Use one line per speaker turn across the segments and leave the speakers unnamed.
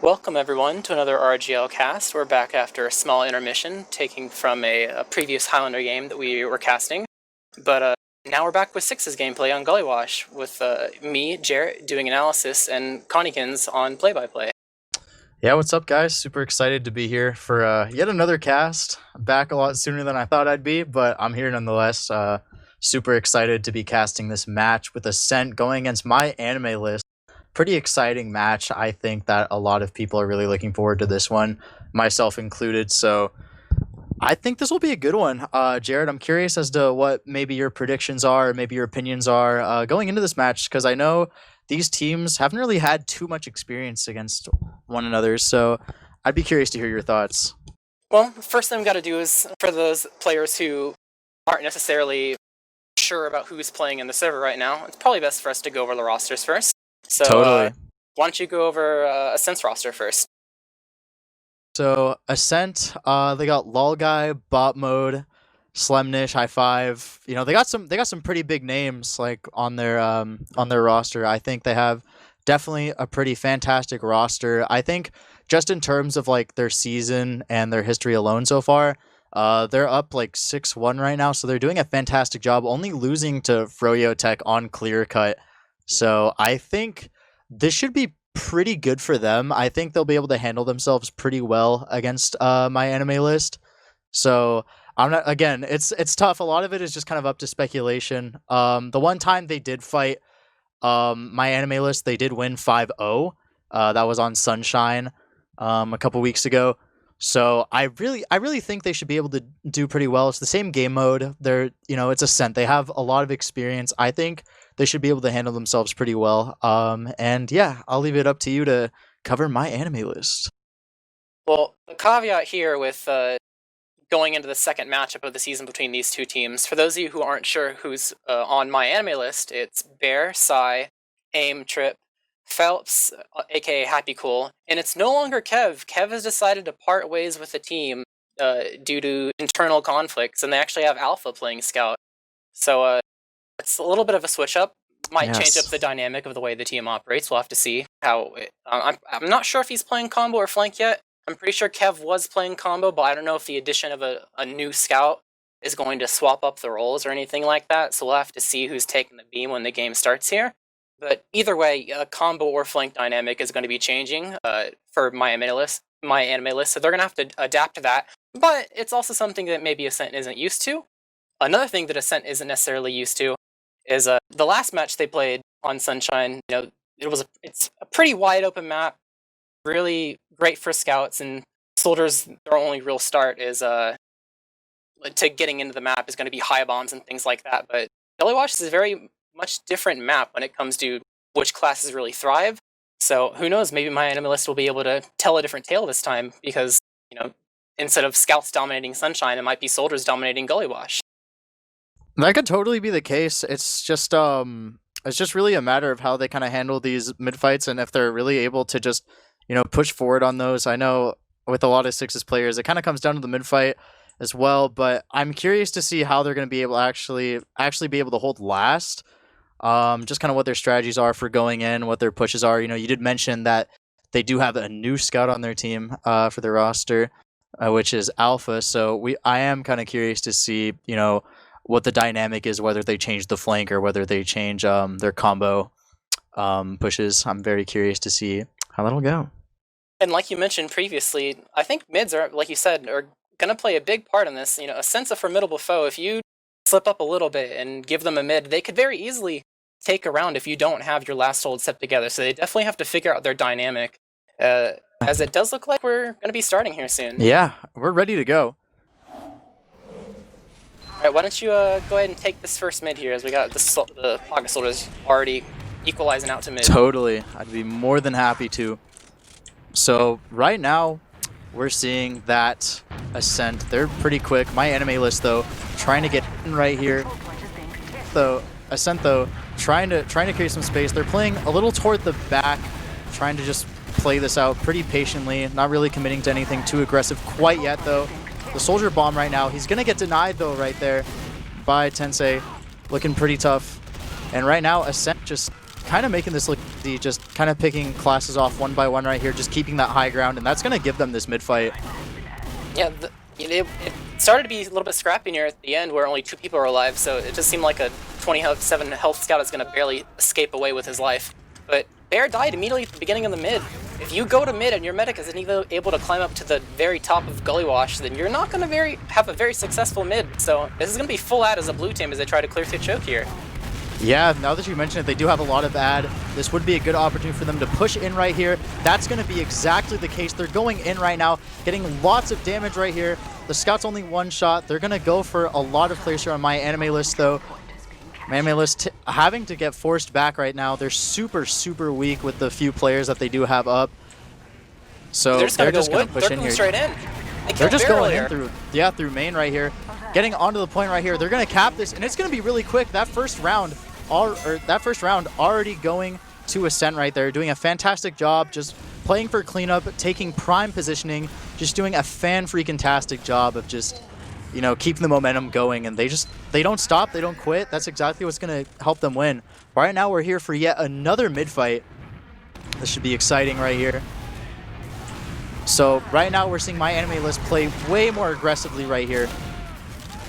Welcome everyone to another RGL cast. We're back after a small intermission, taking from a previous Highlander game that we were casting. But now we're back with Six's gameplay on Gullywash, with me, Jarrett, doing analysis, and Connikins on play-by-play.
Yeah, what's up, guys? Super excited to be here for yet another cast. Back a lot sooner than I thought I'd be, but I'm here nonetheless. Super excited to be casting this match with Ascent going against my anime list. Pretty exciting match. I think that a lot of people are really looking forward to this one, myself included. So I think this will be a good one. Jared, I'm curious as to what maybe your predictions are, maybe your opinions are going into this match, because I know these teams haven't really had too much experience against one another. So I'd be curious to hear your thoughts.
Well, first thing we've got to do is, for those players who aren't necessarily sure about who's playing in the server right now, it's probably best for us to go over the rosters first. So,
Totally.
Why don't you go over Ascent's roster first?
So Ascent, they got Lol Guy, Bot Mode, Slemnish, High Five. You know, they got some pretty big names like on their roster. I think they have definitely a pretty fantastic roster. I think just in terms of like their season and their history alone so far, they're up like 6-1 right now, so they're doing a fantastic job, only losing to Froyo Tech on Clear Cut. So I think this should be pretty good for them. I think they'll be able to handle themselves pretty well against my anime list. So I'm not, again, it's tough. A lot of it is just kind of up to speculation. The one time they did fight my anime list, they did win 5-0. That was on Sunshine a couple weeks ago. So I really think they should be able to do pretty well. It's the same game mode. It's Ascent. They have a lot of experience. I think they should be able to handle themselves pretty well. And yeah, I'll leave it up to you to cover my anime list.
Well, the caveat here with going into the second matchup of the season between these two teams, for those of you who aren't sure who's on my anime list, it's Bear, Sai, Aim, Trip, Phelps, aka Happy Cool, and it's no longer Kev. Kev has decided to part ways with the team due to internal conflicts, and they actually have Alpha playing Scout. So it's a little bit of a switch up. Might change up the dynamic of the way the team operates. We'll have to see how. I'm not sure if he's playing combo or flank yet. I'm pretty sure Kev was playing combo, but I don't know if the addition of a new Scout is going to swap up the roles or anything like that. So we'll have to see who's taking the beam when the game starts here. But either way, combo or flank dynamic is going to be changing for my anime list. So they're going to have to adapt to that. But it's also something that maybe Ascent isn't used to. Another thing that Ascent isn't necessarily used to is the last match they played on Sunshine. You know, it's a pretty wide open map, really great for scouts, and soldiers. Their only real start is to getting into the map is going to be high bombs and things like that. But Gullywash is a very much different map when it comes to which classes really thrive. So who knows, maybe my anime list will be able to tell a different tale this time, because, you know, instead of scouts dominating Sunshine, it might be soldiers dominating Gullywash.
That could totally be the case. It's just really a matter of how they kind of handle these mid fights, and if they're really able to just, push forward on those. I know with a lot of Sixes players, it kind of comes down to the mid fight as well, but I'm curious to see how they're going to be able to actually be able to hold last. Just kind of what their strategies are for going in, what their pushes are. You did mention that they do have a new scout on their team for their roster, which is Alpha. So I am kind of curious to see, what the dynamic is, whether they change the flank or whether they change their combo pushes. I'm very curious to see how that'll go.
And like you mentioned previously, I think mids are, like you said, are going to play a big part in this. A sense of formidable foe. If you slip up a little bit and give them a mid, they could very easily take a round if you don't have your last hold set together. So they definitely have to figure out their dynamic, as it does look like we're going to be starting here soon.
Yeah, we're ready to go.
Alright, why don't you go ahead and take this first mid here, as we got the Pocket Soldiers already equalizing out to mid.
Totally. I'd be more than happy to. So right now, we're seeing that Ascent, they're pretty quick. My anime list, though, trying to get in right here. So Ascent, though, trying to create some space. They're playing a little toward the back, trying to just play this out pretty patiently, not really committing to anything too aggressive quite yet, though. The soldier bomb right now, he's going to get denied, though, right there by Tensei. Looking pretty tough. And right now, Ascent just kind of making this look easy, just kind of picking classes off one by one right here, just keeping that high ground, and that's going to give them this mid fight.
Yeah, it started to be a little bit scrappy near at the end where only 2 people are alive, so it just seemed like a 27 health scout is going to barely escape away with his life. But Bear died immediately at the beginning of the mid. If you go to mid and your medic isn't even able to climb up to the very top of Gully Wash, then you're not going to have a very successful mid. So this is going to be full ad as a blue team as they try to clear through choke here.
Yeah, now that you mention it, they do have a lot of ad. This would be a good opportunity for them to push in right here. That's going to be exactly the case. They're going in right now, getting lots of damage right here. The scout's only 1 shot. They're going to go for a lot of players here on my anime list, though. My anime list having to get forced back right now. They're super, super weak with the few players that they do have up. So they're just going to push in here.
Straight in.
They're just going in through main right here. Getting onto the point right here. They're going to cap this, and it's going to be really quick. That first round already going to Ascent right there, doing a fantastic job, just playing for cleanup, taking prime positioning, just doing a fan-freaking-tastic job of just, you know, keeping the momentum going, and they don't stop, they don't quit. That's exactly what's going to help them win. Right now we're here for yet another mid-fight. This should be exciting right here. So right now we're seeing my anime list play way more aggressively right here,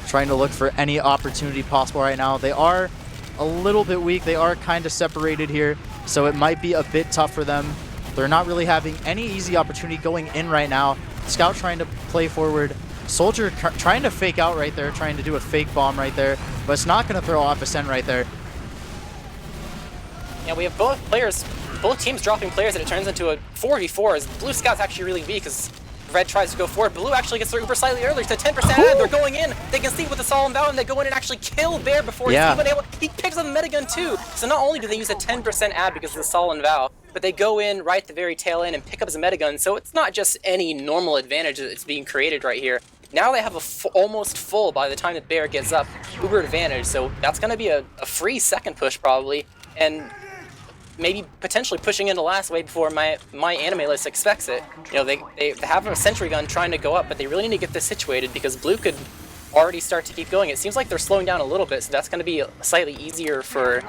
trying to look for any opportunity possible right now. They are a little bit weak. They are kind of separated here, so it might be a bit tough for them. They're not really having any easy opportunity going in right now. Scout trying to play forward. Soldier trying to fake out right there, trying to do a fake bomb right there, but it's not going to throw off Ascent right there.
Yeah, we have both teams dropping players, and it turns into a 4v4 as Blue Scout's actually really weak as Red tries to go forward. Blue actually gets their Uber slightly earlier to 10% ad. They're going in. They can see with the Solemn Vow, and they go in and actually kill Bear before he's even able. He picks up the metagun too. So not only do they use a 10% ad because of the Solemn Vow, but they go in right at the very tail end and pick up his metagun. So it's not just any normal advantage that's being created right here. Now they have a almost full, by the time that Bear gets up, Uber advantage. So that's going to be a free second push probably, and maybe potentially pushing into last way before my anime list expects it. You know, they have a sentry gun trying to go up, but they really need to get this situated because Blue could already start to keep going. It seems like they're slowing down a little bit, so that's going to be slightly easier for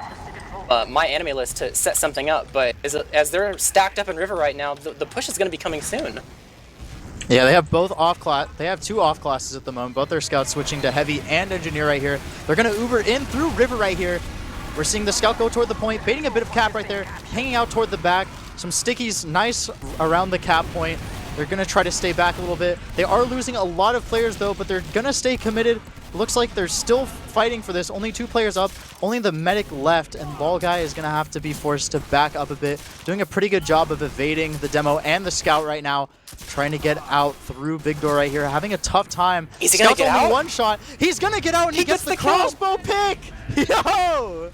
my anime list to set something up. But as they're stacked up in River right now, the push is going to be coming soon.
Yeah, they have both off class. They have 2 off classes at the moment. Both their scouts switching to heavy and engineer right here. They're going to Uber in through River right here. We're seeing the scout go toward the point, baiting a bit of cap right there, hanging out toward the back. Some stickies nice around the cap point. They're going to try to stay back a little bit. They are losing a lot of players though, but they're going to stay committed. Looks like they're still fighting for this. Only 2 players up, only the medic left, and Lol Guy is going to have to be forced to back up a bit. Doing a pretty good job of evading the demo and the scout right now. Trying to get out through Big Door right here, having a tough time.
Is he going to get
only
out?
1 shot. He's going to get out, and he gets the crossbow pick! Yo!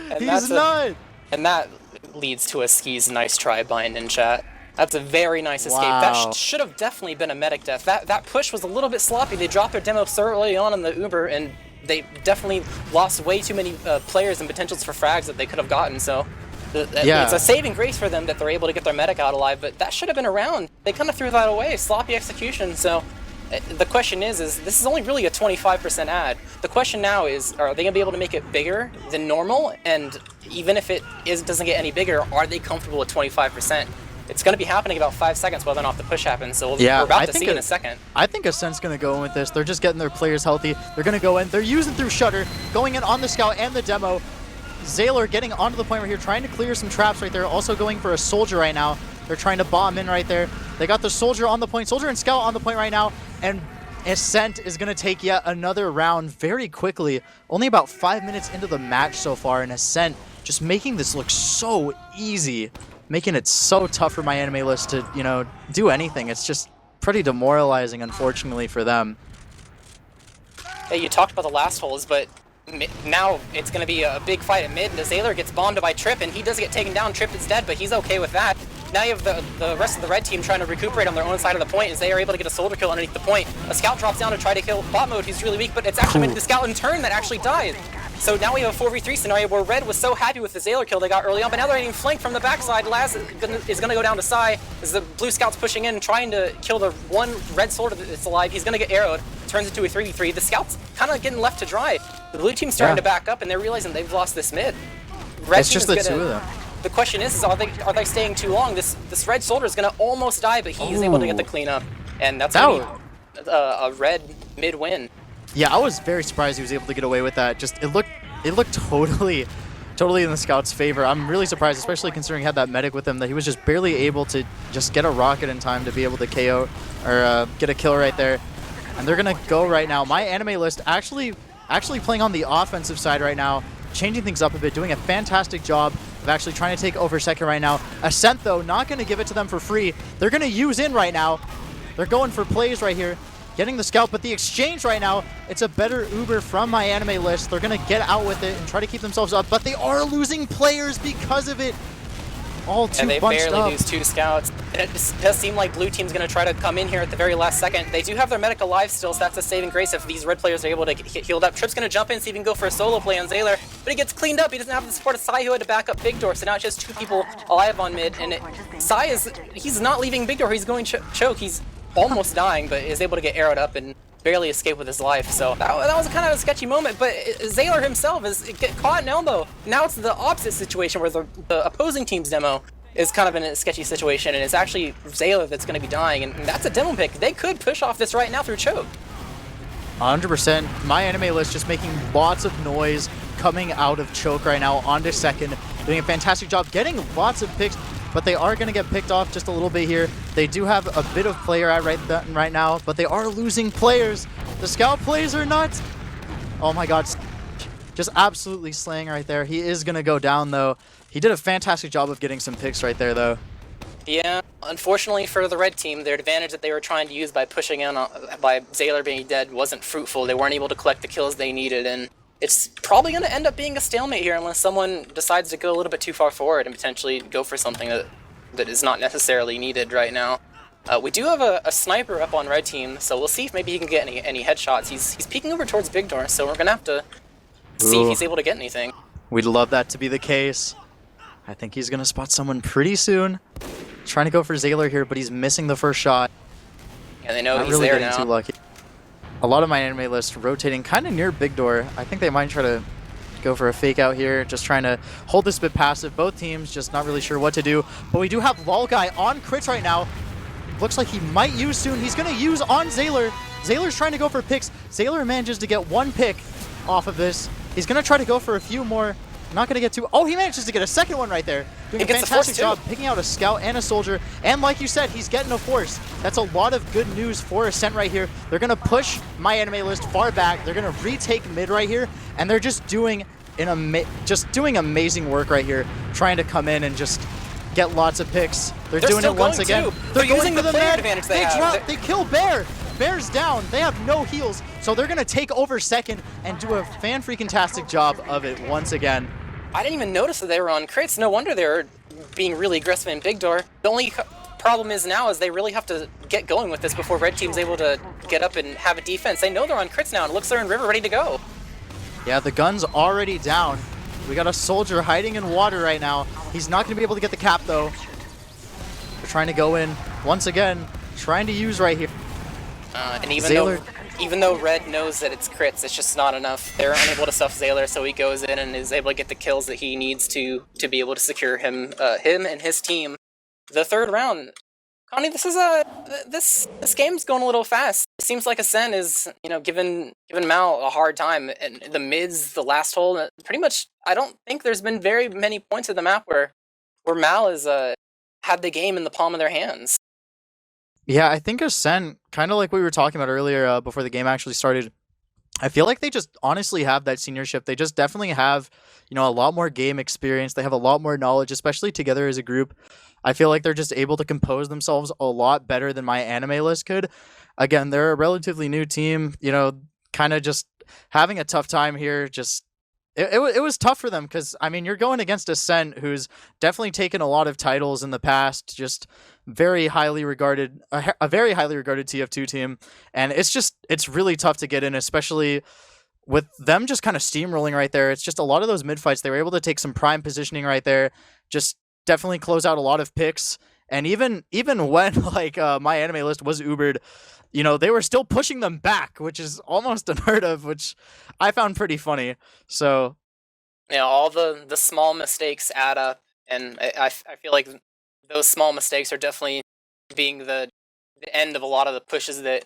And
he's nuts!
And that leads to a Ski's nice try bind in chat. That's a very nice escape.
Wow.
That should have definitely been a medic death. That push was a little bit sloppy. They dropped their demo so early on in the Uber, and they definitely lost way too many players and potentials for frags that they could have gotten. So it's a saving grace for them that they're able to get their medic out alive, but that should have been around. They kind of threw that away. Sloppy execution. So the question is this is only really a 25% ad. The question now is, are they going to be able to make it bigger than normal? And even if it doesn't get any bigger, are they comfortable with 25%? It's going to be happening about 5 seconds whether or not the push happens, so we're about to see in a second.
I think Ascent's going to go in with this. They're just getting their players healthy. They're going to go in. They're using through Shutter, going in on the scout and the demo. Zaylor getting onto the point right here, trying to clear some traps right there. Also going for a soldier right now. They're trying to bomb in right there. They got the soldier on the point. Soldier and scout on the point right now. And Ascent is going to take yet another round very quickly. Only about 5 minutes into the match so far, and Ascent just making this look so easy. Making it so tough for my anime list to, you know, do anything. It's just pretty demoralizing, unfortunately, for them.
Hey, you talked about the last holes, but now it's going to be a big fight at mid, and Zaylor gets bombed by Trip, and he does get taken down. Trip is dead, but he's okay with that. Now you have the rest of the red team trying to recuperate on their own side of the point as they are able to get a soldier kill underneath the point. A scout drops down to try to kill bot mode, who's really weak, but it's actually the scout in turn that actually died. So now we have a 4v3 scenario where Red was so happy with the Zaylor kill they got early on, but now they're getting flanked from the backside. Laz is going to go down to Psy as the blue scout's pushing in, trying to kill the one red soldier that's alive. He's going to get arrowed, turns into a 3v3. The scout's kind of getting left to dry. The blue team's starting to back up, and they're realizing they've lost this mid. Red
It's
team
just
is
the
gonna,
two of them.
The question is are they staying too long? This red soldier is gonna almost die, but he is able to get the cleanup, and that's gonna be a red mid win.
Yeah, I was very surprised he was able to get away with that. Just it looked totally in the scout's favor. I'm really surprised, especially considering he had that medic with him, that he was just barely able to just get a rocket in time to be able to KO or get a kill right there. And they're gonna go right now. My anime list actually playing on the offensive side right now, changing things up a bit, doing a fantastic job of actually trying to take over second right now. Ascent, though, not going to give it to them for free. They're going to use in right now. They're going for plays right here, getting the scout, but the exchange right now, it's a better Uber from my anime list. They're going to get out with it and try to keep themselves up, but they are losing players because of it. All too bunched up.
And they barely lose 2 scouts. And it just does seem like blue team's going to try to come in here at the very last second. They do have their medic alive still, so that's a saving grace if these red players are able to get healed up. Trip's going to jump in, see if he can go for a solo play on Zaylor, but he gets cleaned up. He doesn't have the support of Sai, who had to back up Big Door, so now it's just 2 people alive on mid. And Sai he's not leaving Big Door. He's going choke. He's almost dying, but is able to get arrowed up and barely escape with his life. So that was kind of a sketchy moment, but Zaylor himself is caught in elbow. Now it's the opposite situation where the opposing team's demo is kind of in a sketchy situation, and it's actually Zaylor that's going to be dying, and that's a demo pick. They could push off this right now through choke.
100%. My anime list just making lots of noise coming out of choke right now onto second, doing a fantastic job, getting lots of picks, but they are going to get picked off just a little bit here. They do have a bit of player at right now, but they are losing players. The scout plays are nuts. Oh my god, just absolutely slaying right there. He is going to go down, though. He did a fantastic job of getting some picks right there, though.
Yeah, unfortunately for the red team, their advantage that they were trying to use by pushing in by Zaylor being dead wasn't fruitful. They weren't able to collect the kills they needed, and it's probably going to end up being a stalemate here unless someone decides to go a little bit too far forward and potentially go for something that is not necessarily needed right now. We do have a sniper up on red team, so we'll see if maybe he can get any headshots. He's peeking over towards Big Door, so we're going to have to see if he's able to get anything.
We'd love that to be the case. I think he's going to spot someone pretty soon. Trying to go for Zaylor here, but he's missing the first shot.
Yeah, they know
Not
he's
really
there
getting
now.
too lucky. A lot of my anime list rotating kind of near Big Door. I think they might try to go for a fake out here, just trying to hold this a bit passive. Both teams just not really sure what to do. But we do have Lol Guy on crits right now. Looks like he might use soon. He's going to use on Zaylor. Zaylor's trying to go for picks. Zaylor manages to get 1 pick off of this. He's going to try to go for a few more. Not going to get 2. Oh, he manages to get a second one right there. Doing a fantastic job picking out a scout and a soldier. And like you said, he's getting a force. That's a lot of good news for Ascent right here. They're going to push my anime list far back. They're going to retake mid right here. And they're just doing amazing work right here, trying to come in and just get lots of picks. They're doing it once again.
They're going for the player advantage they have.
They kill Bear. Bear's down. They have no heals, so they're going to take over second and do a fan-freaking-tastic job of it once again.
I didn't even notice that they were on crits. No wonder they were being really aggressive in Big Door. The only problem is now is they really have to get going with this before red team's able to get up and have a defense. They know they're on crits now, and it looks they're in river ready to go.
Yeah, the gun's already down. We got a soldier hiding in water right now. He's not going to be able to get the cap, though. They're trying to go in once again, trying to use right here.
And even though red knows that it's crits, it's just not enough. They're unable to stuff Zaylor, so he goes in and is able to get the kills that he needs to be able to secure him and his team. The third round, Connie, this game's going a little fast. It seems like Ascent is giving Mal a hard time, and the mid's the last hole. Pretty much, I don't think there's been very many points of the map where Mal has had the game in the palm of their hands.
Yeah, I think Ascent, kind of like we were talking about earlier before the game actually started, I feel like they just honestly have that seniorship. They just definitely have, a lot more game experience. They have a lot more knowledge, especially together as a group. I feel like they're just able to compose themselves a lot better than my anime list could. Again, they're a relatively new team, kind of just having a tough time here. It was tough for them because, you're going against Ascent, who's definitely taken a lot of titles in the past, just very highly regarded, a very highly regarded TF2 team. And it's really tough to get in, especially with them just kind of steamrolling right there. It's just a lot of those mid fights, they were able to take some prime positioning right there, just definitely close out a lot of picks. And even when my anime list was Ubered, they were still pushing them back, which is almost unheard of, which I found pretty funny. So
You know, all the small mistakes add up, and I feel like those small mistakes are definitely being the end of a lot of the pushes that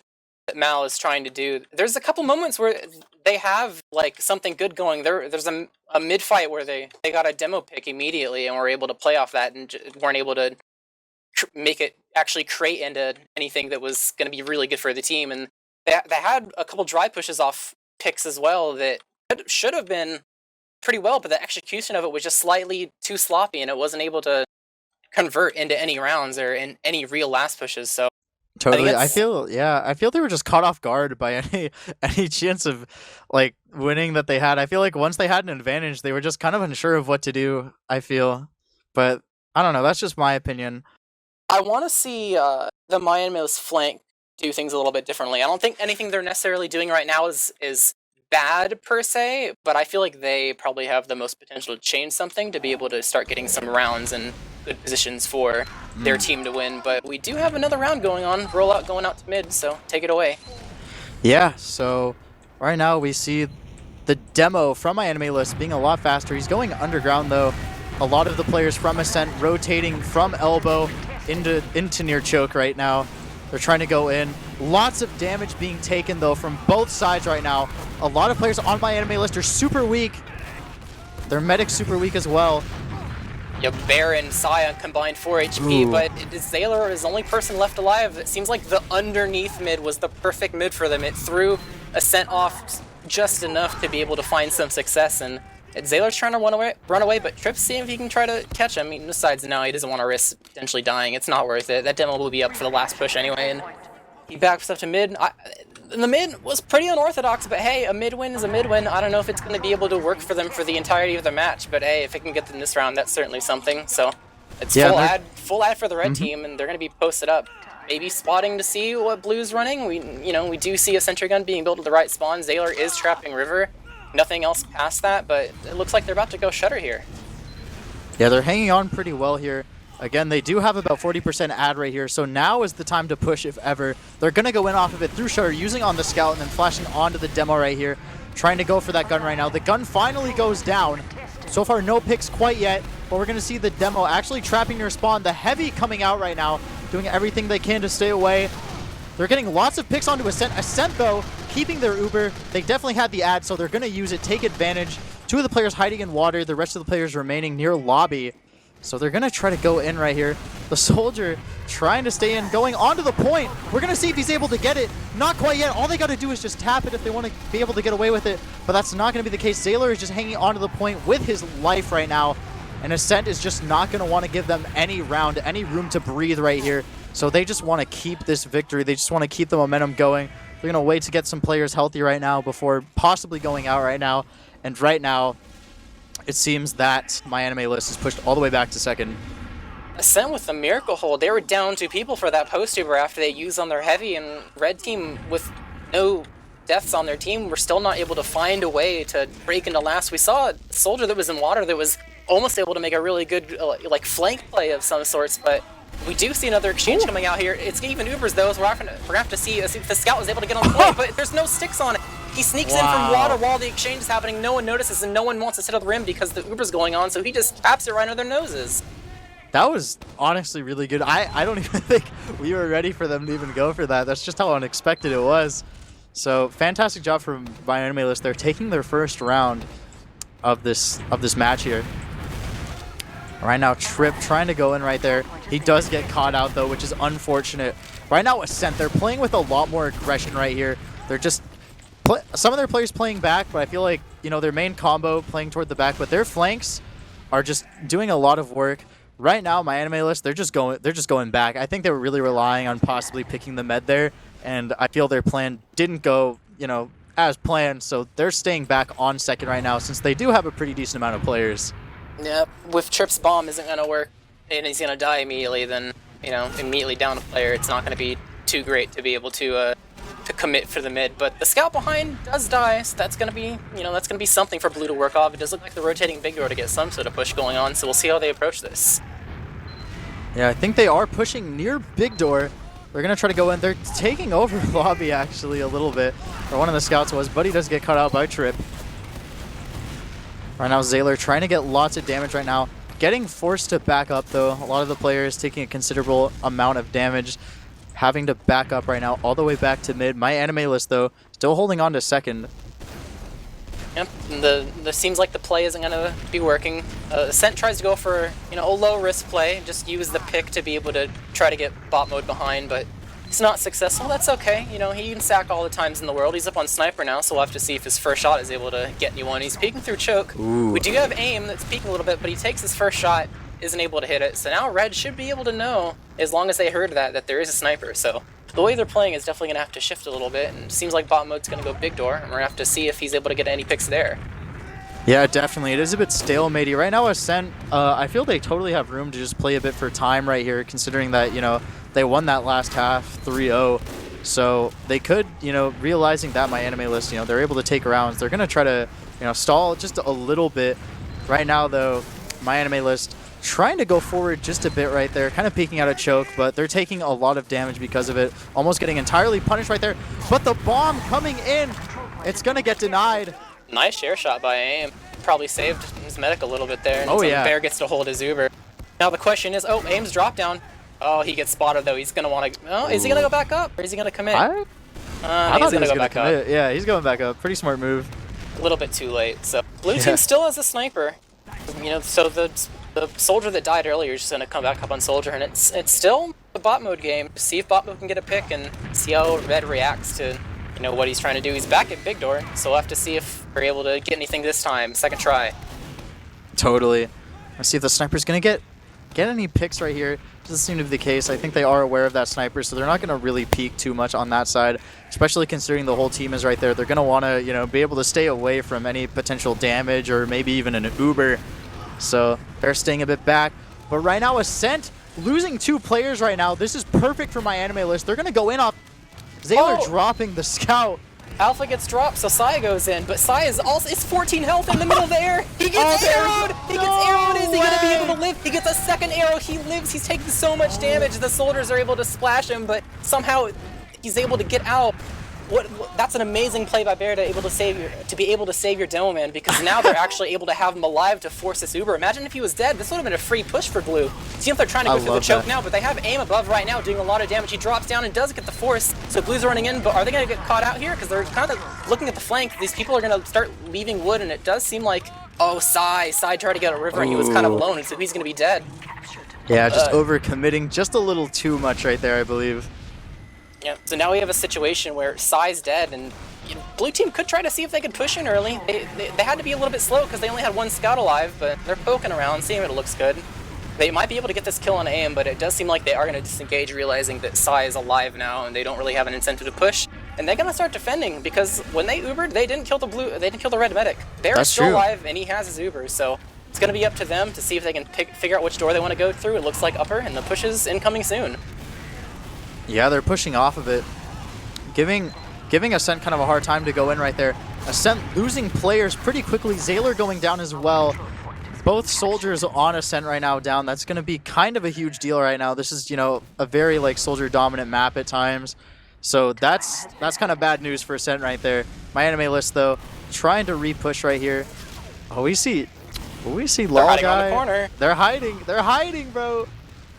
Mal is trying to do. There's a couple moments where they have like something good going. There's a mid fight where they got a demo pick immediately and were able to play off that and weren't able to make it actually create into anything that was going to be really good for the team. And they had a couple dry pushes off picks as well that should have been pretty well, but the execution of it was just slightly too sloppy, and it wasn't able to convert into any rounds or in any real last pushes. So
Totally. I feel they were just caught off guard by any chance of like winning that they had. I feel like once they had an advantage, they were just kind of unsure of what to do, I feel. But I don't know, that's just my opinion.
I want to see the Miami's flank do things a little bit differently. I don't think anything they're necessarily doing right now is bad per se, but I feel like they probably have the most potential to change something to be able to start getting some rounds and good positions for their team to win. But we do have another round going on, rollout going out to mid, so take it away.
Yeah, so right now we see the demo from my enemy list being a lot faster. He's going underground though. A lot of the players from Ascent rotating from elbow into near choke right now. They're trying to go in. Lots of damage being taken though from both sides right now. A lot of players on my enemy list are super weak. Their medic's super weak as well.
Yep, Bear and Saya combined 4 HP,
Ooh.
but Zaylor is the only person left alive. It seems like the underneath mid was the perfect mid for them. It threw Ascent off just enough to be able to find some success, and Zaylor's trying to run away, but Tripp's seeing if he can try to catch him. I mean, besides, no, he doesn't want to risk potentially dying. It's not worth it. That demo will be up for the last push anyway, and he backs up to mid. The mid was pretty unorthodox, but hey, a mid win is a mid win. I don't know if it's going to be able to work for them for the entirety of the match, but hey, if it can get them this round, that's certainly something. So it's full ad for the red team, and they're going to be posted up. Maybe spotting to see what Blue's running. We do see a sentry gun being built at the right spawn. Zaylor is trapping River. Nothing else past that, but it looks like they're about to go Shutter here.
Yeah, they're hanging on pretty well here. Again, they do have about 40% ad right here, so now is the time to push if ever. They're going to go in off of it through Shutter, using on the scout and then flashing onto the demo right here, trying to go for that gun right now. The gun finally goes down. So far, no picks quite yet, but we're going to see the demo actually trapping near spawn. The heavy coming out right now, doing everything they can to stay away. They're getting lots of picks onto Ascent. Ascent, though, keeping their Uber. They definitely had the ad, so they're going to use it, take advantage. Two of the players hiding in water, the rest of the players remaining near lobby. So they're going to try to go in right here. The soldier trying to stay in, going onto the point. We're going to see if he's able to get it. Not quite yet. All they got to do is just tap it if they want to be able to get away with it. But that's not going to be the case. Zaylor is just hanging onto the point with his life right now. And Ascent is just not going to want to give them any round, any room to breathe right here. So they just want to keep this victory. They just want to keep the momentum going. They're going to wait to get some players healthy right now before possibly going out right now. And right now, it seems that my anime list is pushed all the way back to second.
Ascent with the miracle hold. They were down 2 people for that post Uber after they used on their heavy, and red team with no deaths on their team were still not able to find a way to break into last. We saw a soldier that was in water that was almost able to make a really good like flank play of some sorts, but we do see another exchange coming out here. It's even Ubers though, so we're gonna have to see if the scout was able to get on the point, but there's no sticks on it. He sneaks in from water while the exchange is happening. No one notices, and no one wants to sit on the rim because the Uber's going on, so he just taps it right under their noses.
That was honestly really good. I don't even think we were ready for them to even go for that. That's just how unexpected it was. So fantastic job from my anime list. They're taking their first round of this match here. Right now, Tripp trying to go in right there. He does get caught out though, which is unfortunate. Right now, Ascent, they're playing with a lot more aggression right here. They're just some of their players playing back, but I feel like, you know, their main combo playing toward the back, but their flanks are just doing a lot of work. Right now, my anime list, they're just going back. I think they were really relying on possibly picking the med there, and I feel their plan didn't go, you know, as planned, so they're staying back on second right now since they do have a pretty decent amount of players.
Yeah, if Tripp's bomb isn't going to work and he's going to die immediately, then, you know, immediately down a player, it's not going to be too great to be able to commit for the mid. But the scout behind does die, so that's going to be, you know, that's going to be something for Blue to work off. It does look like the rotating big door to get some sort of push going on, so we'll see how they approach this.
Yeah, I think they are pushing near big door. They're going to try to go in. They're taking over lobby, actually, a little bit. Or one of the scouts was, but he does get cut out by Tripp. Right now, Zaylor trying to get lots of damage right now. Getting forced to back up, though. A lot of the players taking a considerable amount of damage. Having to back up right now, all the way back to mid. My anime list, though, still holding on to second.
Yep, the seems like the play isn't going to be working. Ascent tries to go for, a low-risk play. Just use the pick to be able to try to get bot mode behind, but it's not successful. That's okay. He can sack all the times in the world. He's up on sniper now, so we'll have to see if his first shot is able to get anyone. He's peeking through choke.
Ooh.
We do have aim that's peeking a little bit, but he takes his first shot, isn't able to hit it. So now Red should be able to know, as long as they heard that there is a sniper. So the way they're playing is definitely going to have to shift a little bit, and it seems like bot mode's going to go big door, and we're going to have to see if he's able to get any picks there.
Yeah, definitely. It is a bit stalematey. Right now, Ascent, I feel they totally have room to just play a bit for time right here, considering that, they won that last half 3-0. So they could, realizing that my anime list, they're able to take rounds. They're going to try to, stall just a little bit. Right now, though, my anime list trying to go forward just a bit right there, kind of peeking out a choke, but they're taking a lot of damage because of it. Almost getting entirely punished right there. But the bomb coming in, it's going to get denied.
Nice share shot by aim. Probably saved his medic a little bit there. And
yeah.
Bear gets to hold his Uber. Now the question is, aim's drop down. Oh, he gets spotted though. He's gonna want to. Oh, is he gonna go back up or is he gonna commit?
I
he's gonna go back
commit.
up.
Yeah, he's going back up. Pretty smart move.
A little bit too late. So blue team still has a sniper. So the soldier that died earlier is just gonna come back up on soldier, and it's still a bot mode game. See if bot mode can get a pick and see how Red reacts to what he's trying to do. He's back at big door, so we'll have to see if we're able to get anything this time. Second try.
Totally. Let's see if the sniper's gonna get any picks right here. Doesn't seem to be the case. I think they are aware of that sniper, so they're not going to really peek too much on that side, especially considering the whole team is right there. They're going to want to, be able to stay away from any potential damage or maybe even an Uber. So they're staying a bit back. But right now, Ascent losing 2 players right now. This is perfect for my anime list. They're going to go in off Zaylor dropping the scout.
Alpha gets dropped, so Sai goes in, but Sai is 14 health in the middle of the air. He gets arrowed! He gets arrowed! Is he going to be able to live? He gets a second arrow. He lives. He's taking so much damage. The soldiers are able to splash him, but somehow he's able to get out. That's an amazing play by Bear to be able to save your demo man, because now they're actually able to have him alive to force this Uber. Imagine if he was dead. This would have been a free push for blue. See if they're trying to go through the choke now, but they have aim above right now doing a lot of damage. He drops down and does get the force, so blue's running in, but are they going to get caught out here? Because they're kind of looking at the flank. These people are going to start leaving wood, and it does seem like, Sai tried to get a river, and he was kind of alone, and so he's going to be dead.
Yeah, just overcommitting just a little too much right there, I believe.
Yeah, so now we have a situation where Sai's dead, and blue team could try to see if they could push in early. They had to be a little bit slow because they only had 1 scout alive, but they're poking around, seeing if it looks good. They might be able to get this kill on aim, but it does seem like they are going to disengage, realizing that Sai is alive now, and they don't really have an incentive to push. And they're going to start defending, because when they Ubered, they didn't kill the red medic. Bear is still alive, and he has his Uber, so it's going to be up to them to see if they can figure out which door they want to go through. It looks like upper, and the push is incoming soon.
Yeah, they're pushing off of it, giving Ascent kind of a hard time to go in right there. Ascent losing players pretty quickly. Zaylor going down as well. Both soldiers on Ascent right now down. That's going to be kind of a huge deal right now. This is, a very soldier dominant map at times. So that's kind of bad news for Ascent right there. My anime list though, trying to re-push right here. Oh, we see Lol guy. They're hiding, bro.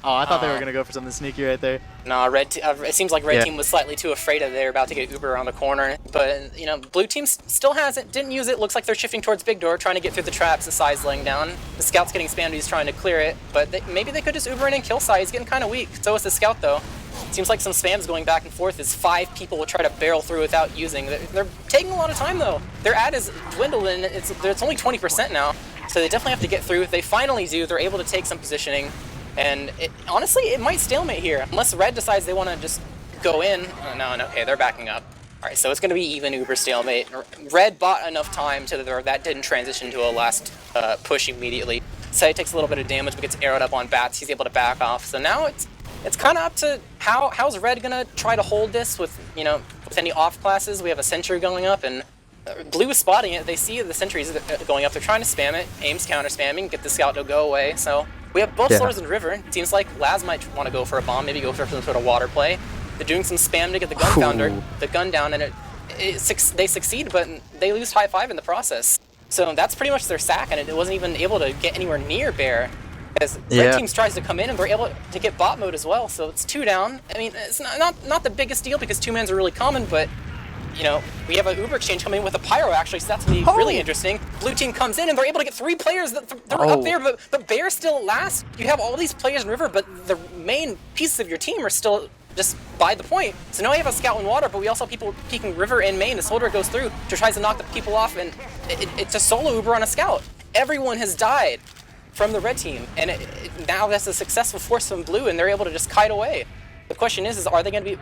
Oh, I thought they were going to go for something sneaky right there.
No, it seems like red team was slightly too afraid of they're about to get Uber around the corner. But, blue team still has it, didn't use it. Looks like they're shifting towards big door, trying to get through the traps. The Sai's laying down. The scout's getting spammed, he's trying to clear it. But maybe they could just Uber in and kill Sai. He's getting kind of weak. So is the scout, though. Seems like some spam's going back and forth as 5 people will try to barrel through without using. They're taking a lot of time, though. Their ad is dwindled, and it's only 20% now. So they definitely have to get through. If they finally do, they're able to take some positioning. And honestly, it might stalemate here, unless Red decides they want to just go in. No, okay, they're backing up. All right, so it's going to be even Uber stalemate. Red bought enough time to that didn't transition to a last push immediately. Sai takes a little bit of damage, but gets arrowed up on bats. He's able to back off. So now it's kind of up to how's Red going to try to hold this with any off classes. We have a sentry going up, and blue is spotting it. They see the sentries going up. They're trying to spam it. Aim's counter spamming, get the scout to go away. So we have both soldiers in river. It seems like Laz might want to go for a bomb, maybe go for some sort of water play. They're doing some spam to get the gun the gun down, and they succeed, but they lose high 5 in the process. So that's pretty much their sack, and it wasn't even able to get anywhere near Bear. As
Yeah.
Red Teams tries to come in, and they're able to get bot mode as well, so it's 2 down. I mean, it's not the biggest deal because 2-mans are really common, but you know, we have an Uber exchange coming in with a Pyro, actually, so that's going to be really interesting. Blue team comes in, and they're able to get 3 players. They're up there, but Bear's still at last. You have all these players in River, but the main pieces of your team are still just by the point. So now we have a scout in water, but we also have people peeking River and main. The soldier goes through, tries to knock the people off, and it's a solo Uber on a scout. Everyone has died from the red team, and now that's a successful force from blue, and they're able to just kite away. The question is are they going to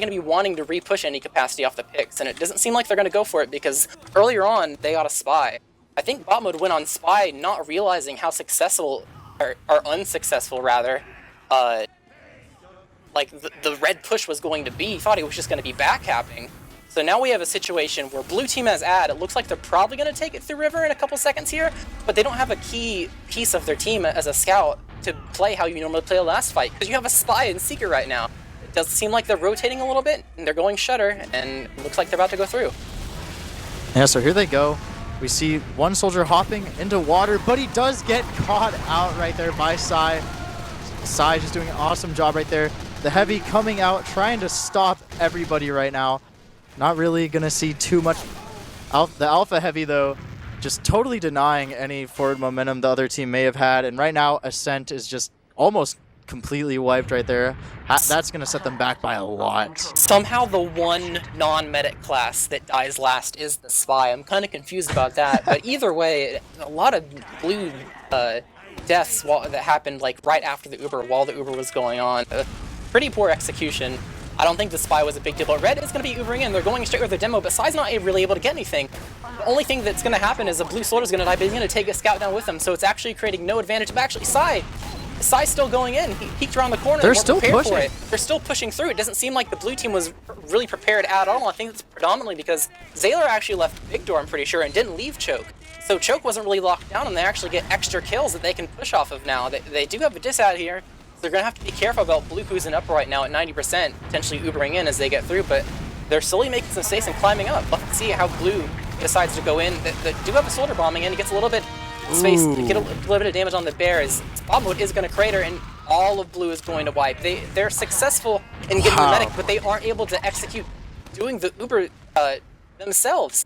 be wanting to re-push any capacity off the picks? And it doesn't seem like they're going to go for it because earlier on they got a spy. I think bot mode went on spy, not realizing how successful or unsuccessful rather, like the red push was going to be. He thought he was just going to be backcapping. So now we have a situation where blue team has ad. It looks like they're probably going to take it through river in a couple seconds here, but they don't have a key piece of their team as a scout to play how you normally play a last fight, because you have a spy and seeker right now. It does seem like they're rotating a little bit, and they're going shutter, and it looks like they're about to go through.
Yeah, so here they go. We see one soldier hopping into water, but he does get caught out right there by Sai. Sai just doing an awesome job right there. The heavy coming out, trying to stop everybody right now. Not really going to see too much. The alpha heavy, though, just totally denying any forward momentum the other team may have had. And right now, Ascent is just almost completely wiped right there. That's going to set them back by a lot.
Somehow the one non-medic class that dies last is the spy. I'm kind of confused about that. But either way, a lot of blue deaths that happened like right after the Uber, while the Uber was going on. Pretty poor execution. I don't think the spy was a big deal, but Red is going to be Ubering in. They're going straight with their demo, but Sai's not really able to get anything. The only thing that's going to happen is a blue soldier's going to die, but he's going to take a scout down with him, so it's actually creating no advantage. But actually, Sai's still going in. He peeked around the corner.
They're still pushing.
For it. They're still pushing through. It doesn't seem like the blue team was really prepared at all. I think it's predominantly because Zaylor actually left Big Door, I'm pretty sure, and didn't leave Choke. So Choke wasn't really locked down, and they actually get extra kills that they can push off of now. They do have a dis out here. They're going to have to be careful about blue cruising up right now at 90%, potentially Ubering in as they get through, but they're slowly making some space and climbing up. Let's see how blue decides to go in. They do have a soldier bombing in. He gets a little bit of space, get a little bit of damage on the bear. As bomb mode is going to crater, and all of blue is going to wipe. They're successful in getting the medic, but they aren't able to execute doing the Uber themselves.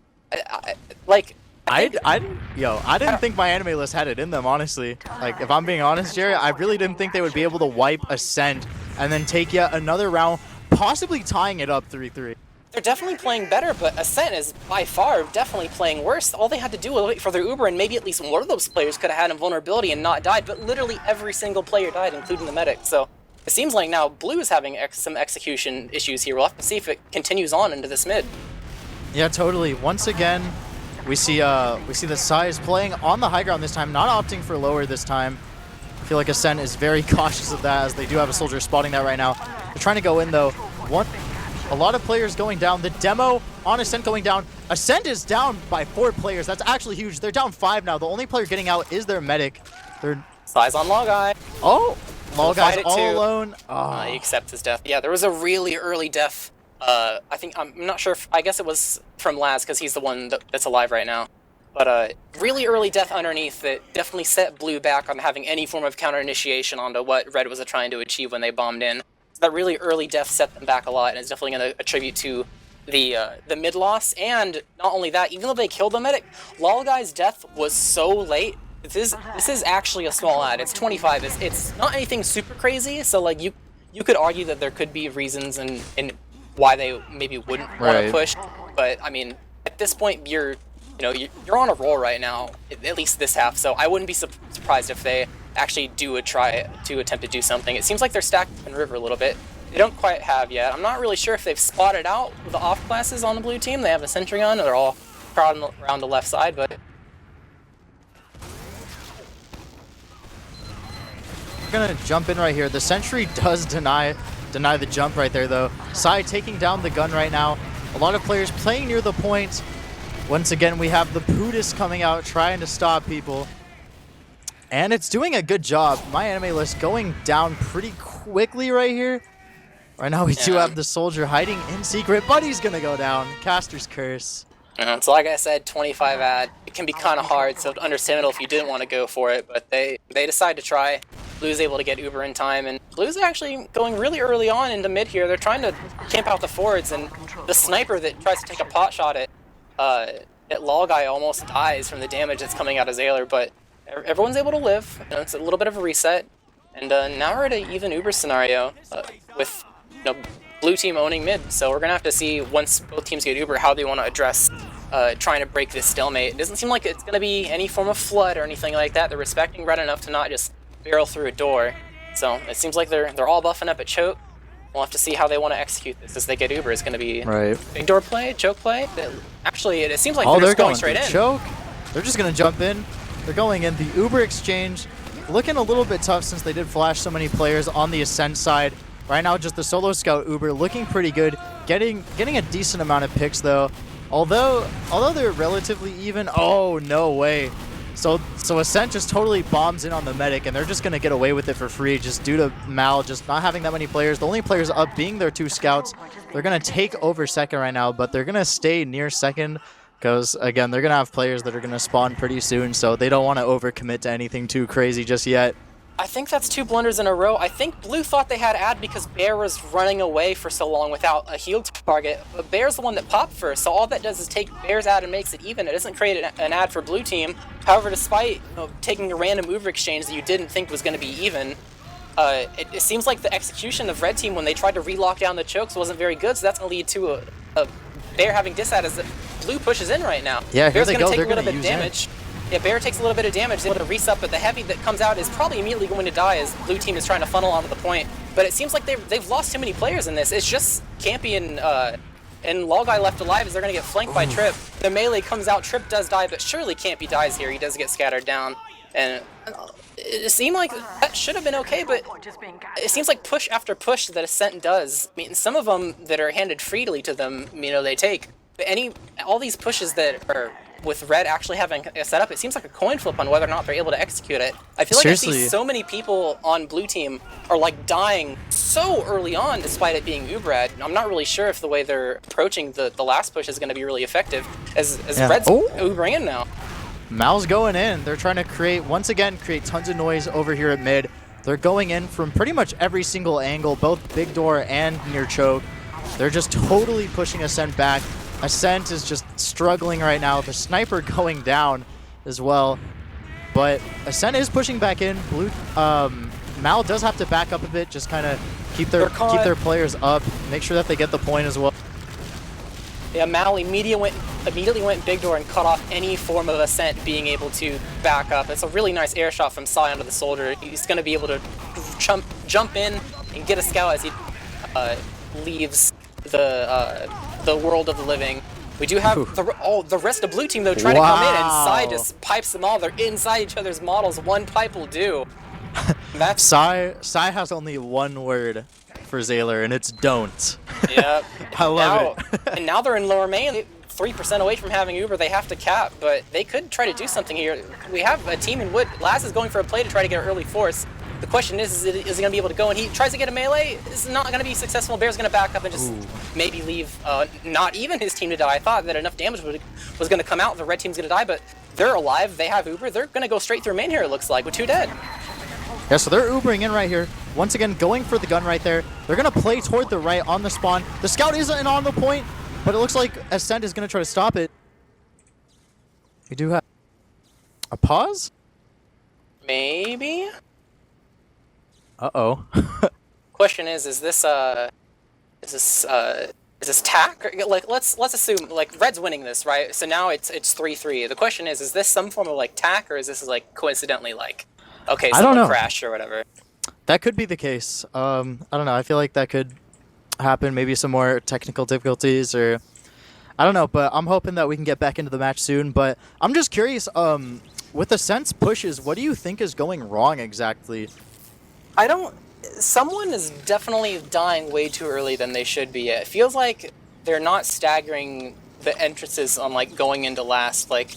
I
didn't think my anime list had it in them, honestly. Like, if I'm being honest, Jerry, I really didn't think they would be able to wipe Ascent and then take yet another round, possibly tying it up 3-3.
They're definitely playing better, but Ascent is by far definitely playing worse. All they had to do was wait for their Uber, and maybe at least one of those players could have had invulnerability and not died, but literally every single player died, including the medic. So it seems like now blue is having some execution issues here. We'll have to see if it continues on into this mid.
Yeah, totally. Once again, we see the Sai is playing on the high ground this time, not opting for lower this time. I feel like Ascent is very cautious of that, as they do have a soldier spotting that right now. They're trying to go in, though. A lot of players going down. The demo on Ascent going down. Ascent is down by 4 players. That's actually huge. They're down 5 now. The only player getting out is their medic.
Sai's on Log-Eye.
Oh, Log-Eye's all alone.
He accepts his death. Yeah, there was a really early death. I'm not sure I guess it was from Laz, because he's the one that's alive right now. But really early death underneath that definitely set blue back on having any form of counter initiation onto what red was trying to achieve when they bombed in. So that really early death set them back a lot, and it's definitely going to attribute to the mid loss. And not only that, even though they killed the medic, Lol-Guy's death was so late. This is actually a small ad. It's 25. It's not anything super crazy. So like you could argue that there could be reasons and why they maybe wouldn't want to push, but I mean, at this point, you're on a roll right now, at least this half. So I wouldn't be surprised if they actually do try to attempt to do something. It seems like they're stacked in river a little bit. They don't quite have yet. I'm not really sure if they've spotted out the off classes on the blue team. They have the sentry gun. They're all crowding around the left side, but
we're gonna jump in right here. The sentry does deny the jump right there, though. Sai taking down the gun right now. A lot of players playing near the point. Once again, we have the Pudis coming out, trying to stop people. And it's doing a good job. My anime list going down pretty quickly right here. Right now, we do have the soldier hiding in secret, but he's going to go down. Caster's Curse.
So like I said, 25 ad. can be kind of hard, so understandable if you didn't want to go for it, but they decide to try. Blue's able to get Uber in time, and Blue's actually going really early on into mid here. They're trying to camp out the forwards, and the sniper that tries to take a pot shot at Lol Guy almost dies from the damage that's coming out of Zayler, but everyone's able to live. You know, it's a little bit of a reset, and now we're at an even Uber scenario with blue team owning mid, so we're gonna have to see once both teams get Uber how they want to address trying to break this stalemate. It doesn't seem like it's gonna be any form of flood or anything like that. They're respecting red enough to not just barrel through a door, so it seems like they're all buffing up at choke. We'll have to see how they want to execute this as they get Uber. It's going to be big door play, choke play. Actually, it seems like they're just going straight in.
Choke. They're just going to jump in. They're going in. The Uber exchange looking a little bit tough since they did flash so many players on the Ascent side. Right now, just the solo scout Uber looking pretty good, getting a decent amount of picks though. Although they're relatively even. Oh no way! So Ascent just totally bombs in on the medic, and they're just gonna get away with it for free, just due to Mal just not having that many players. The only players up being their 2 scouts. They're gonna take over second right now, but they're gonna stay near second because again, they're gonna have players that are gonna spawn pretty soon, so they don't want to overcommit to anything too crazy just yet.
I think that's 2 blunders in a row. I think Blue thought they had ad because Bear was running away for so long without a heal target, but Bear's the one that popped first, so all that does is take Bear's ad and makes it even. It doesn't create an ad for Blue team. However, despite taking a random Uber exchange that you didn't think was going to be even, it seems like the execution of Red team when they tried to re-lock down the chokes wasn't very good, so that's going to lead to a Bear having disad as Blue pushes in right now.
Yeah,
Bear's
here they go.
Take
They're
a little
going
bit
to
of damage. Yeah, Bear takes a little bit of damage, able to reset, but the heavy that comes out is probably immediately going to die as Blue team is trying to funnel onto the point. But it seems like they've lost too many players in this. It's just Campy and Lol Guy left alive as they're going to get flanked by Trip. The melee comes out, Trip does die, but surely Campy dies here. He does get scattered down. And it seemed like that should have been okay, but it seems like push after push that Ascent does. I mean, some of them that are handed freely to them, they take. But all these pushes that are with Red actually having a setup, it seems like a coin flip on whether or not they're able to execute it. I feel like I see so many people on Blue team are like dying so early on despite it being Uber-ad. I'm not really sure if the way they're approaching the last push is going to be really effective as Red's Ubering in now.
Mal's going in. They're trying to once again create tons of noise over here at mid. They're going in from pretty much every single angle, both big door and near choke. They're just totally pushing Ascent back. Ascent is just struggling right now. The sniper going down as well. But Ascent is pushing back in. Mal does have to back up a bit, just kind of keep their players up, make sure that they get the point as well.
Yeah, Mal immediately went big door and cut off any form of Ascent being able to back up. It's a really nice air shot from Sai onto the soldier. He's going to be able to jump in and get a scout as he leaves the world of the living. We do have the rest of Blue team though trying to come in, and Sai just pipes them all. They're inside each other's models. One pipe will do. That's
Sai has only one word for Zayler, and it's don't.
Yeah.
I love it.
And now they're in lower main. 3% away from having Uber. They have to cap, but they could try to do something here. We have a team in wood. Laz is going for a play to try to get an early force. The question is he going to be able to go? And he tries to get a melee. It's not going to be successful. Bear's going to back up and just maybe leave not even his team to die. I thought that enough damage was going to come out. The red team's going to die, but they're alive. They have Uber. They're going to go straight through main here, it looks like, with 2 dead.
Yeah, so they're Ubering in right here. Once again, going for the gun right there. They're going to play toward the right on the spawn. The scout isn't on the point, but it looks like Ascent is going to try to stop it. We do have a pause?
Maybe?
Uh-oh.
Question is this tack? Like, let's assume like Red's winning this, right? So now it's 3-3. The question is this some form of like tack, or is this like coincidentally like, okay, someone crashed or whatever?
That could be the case. I don't know. I feel like that could happen. Maybe some more technical difficulties, or I don't know. But I'm hoping that we can get back into the match soon. But I'm just curious. With the sense pushes, what do you think is going wrong exactly?
Someone is definitely dying way too early than they should be. It feels like they're not staggering the entrances on like going into last. Like,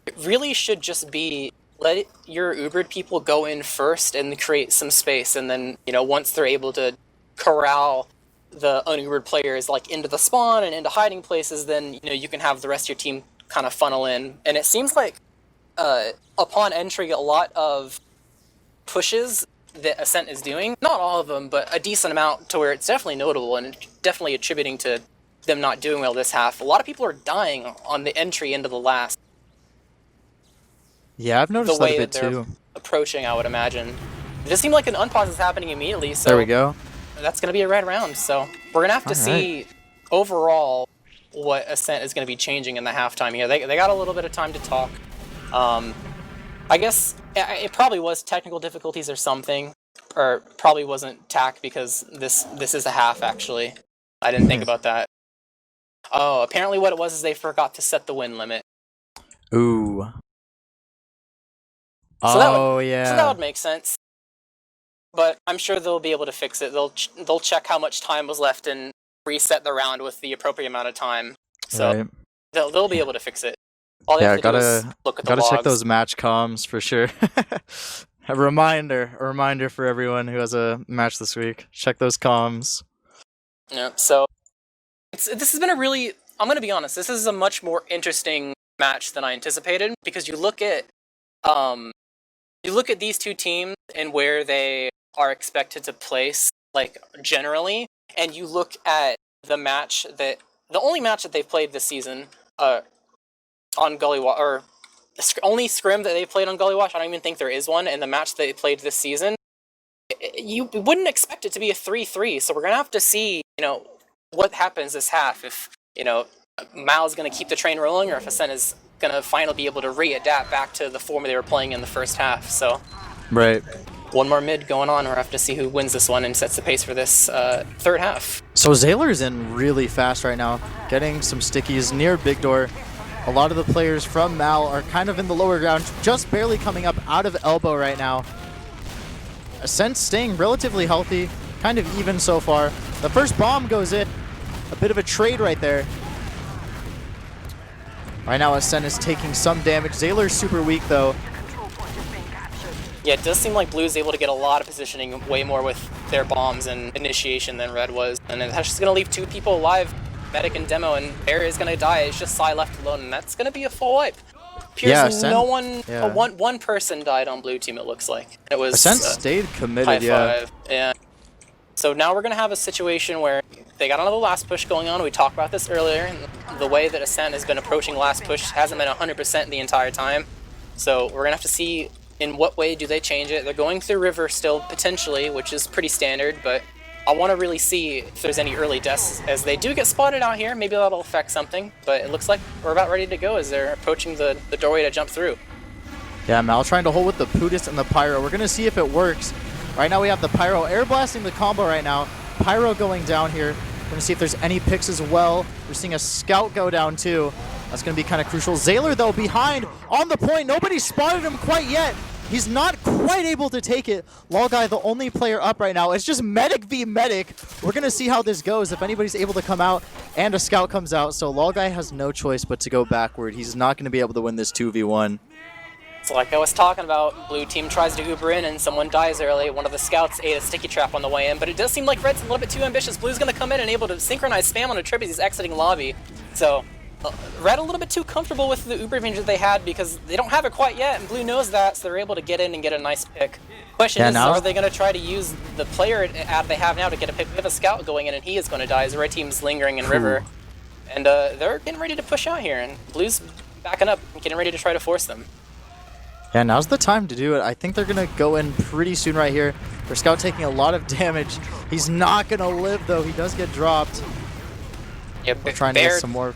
it really should just be let your Ubered people go in first and create some space, and then once they're able to corral the un-Ubered players like into the spawn and into hiding places, then you can have the rest of your team kind of funnel in. And it seems like upon entry, a lot of pushes that Ascent is doing, not all of them, but a decent amount to where it's definitely notable and definitely attributing to them not doing well this half. A lot of people are dying on the entry into the last.
Yeah, I've noticed that a bit too.
Approaching, I would imagine. It just seemed like an unpause is happening immediately, so
there we go.
That's going to be a red round, so we're going to have to see overall what Ascent is going to be changing in the halftime here. They got a little bit of time to talk. I guess it probably was technical difficulties or something, or probably wasn't TAC because this is a half, actually. I didn't think about that. Oh, apparently what it was is they forgot to set the win limit.
Ooh.
So
yeah.
So that would make sense. But I'm sure they'll be able to fix it. They'll check how much time was left and reset the round with the appropriate amount of time. So they'll be able to fix it. All they have to do is look at the logs.
Gotta check those match comms for sure. A reminder for everyone who has a match this week. Check those comms.
Yeah. So this has been a really. I'm gonna be honest. This is a much more interesting match than I anticipated because you look at these two teams and where they are expected to place, like generally, and you look at the only match that they've played this season, on Gully Wash, or only scrim that they played on Gully Wash. I don't even think there is one. And the match they played this season, you wouldn't expect it to be a 3-3. So we're gonna have to see, what happens this half. If Mao's gonna keep the train rolling, or if Ascent is gonna finally be able to readapt back to the form they were playing in the first half. So one more mid going on. We'll have to see who wins this one and sets the pace for this third half.
So Zayler's in really fast right now, getting some stickies near Big Door. A lot of the players from Mal are kind of in the lower ground, just barely coming up out of elbow right now. Ascent staying relatively healthy, kind of even so far. The first bomb goes in. A bit of a trade right there. Right now Ascent is taking some damage. Zayler's super weak though.
Yeah, it does seem like Blue's able to get a lot of positioning way more with their bombs and initiation than Red was. And that's just going to leave two people alive, Medic and Demo, and Bear is going to die. It's just Psy left alone, and that's going to be a full wipe. One person died on Blue team, it looks like. It was
Ascent stayed committed,
yeah. So now we're going to have a situation where they got another last push going on. We talked about this earlier, and the way that Ascent has been approaching last push hasn't been 100% the entire time. So we're going to have to see in what way do they change it. They're going through River still, potentially, which is pretty standard, but I want to really see if there's any early deaths, as they do get spotted out here. Maybe that'll affect something, but it looks like we're about ready to go as they're approaching the doorway to jump through.
Yeah, Mal trying to hold with the Pootis and the Pyro. We're going to see if it works. Right now we have the Pyro air blasting the combo right now. Pyro going down here. We're going to see if there's any picks as well. We're seeing a Scout go down too. That's going to be kind of crucial. Zayler, though, behind on the point. Nobody spotted him quite yet. He's not quite able to take it. Lolguy, the only player up right now. It's just Medic v Medic. We're going to see how this goes. If anybody's able to come out and a Scout comes out. So Lolguy has no choice but to go backward. He's not going to be able to win this 2v1.
So like I was talking about, Blue team tries to Uber in and someone dies early. One of the Scouts ate a sticky trap on the way in, but it does seem like Red's a little bit too ambitious. Blue's going to come in and able to synchronize spam on a trip as he's exiting lobby. So Red a little bit too comfortable with the Uber range that they had because they don't have it quite yet, and Blue knows that, so they're able to get in and get a nice pick. Question is, are they going to try to use the player ad they have now to get a pick? We have a Scout going in, and he is going to die as the Red team's lingering in River. And they're getting ready to push out here, and Blue's backing up and getting ready to try to force them.
Yeah, now's the time to do it. I think they're going to go in pretty soon right here. Their Scout taking a lot of damage. He's not going to live, though. He does get dropped.
Yeah,
we're trying to get some more.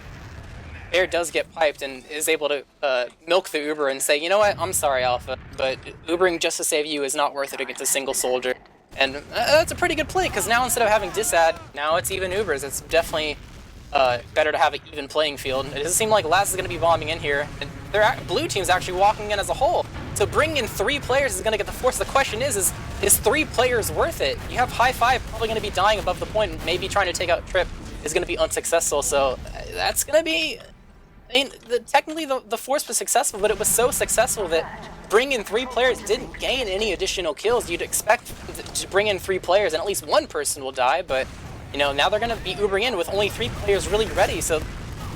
Bear does get piped and is able to milk the Uber and say, you know what, I'm sorry, Alpha, but Ubering just to save you is not worth it against a single soldier. And that's a pretty good play, because now instead of having disad, now it's even Ubers. It's definitely better to have an even playing field. It doesn't seem like Laz is going to be bombing in here. And Blue team's actually walking in as a whole. So bringing in 3 players is going to get the force. The question is 3 players worth it? You have High Five probably going to be dying above the point and maybe trying to take out Trip is going to be unsuccessful. So that's going to be... I mean, technically the force was successful, but it was so successful that bringing in 3 players didn't gain any additional kills. You'd expect to bring in 3 players and at least one person will die, but now they're going to be Ubering in with only 3 players really ready, so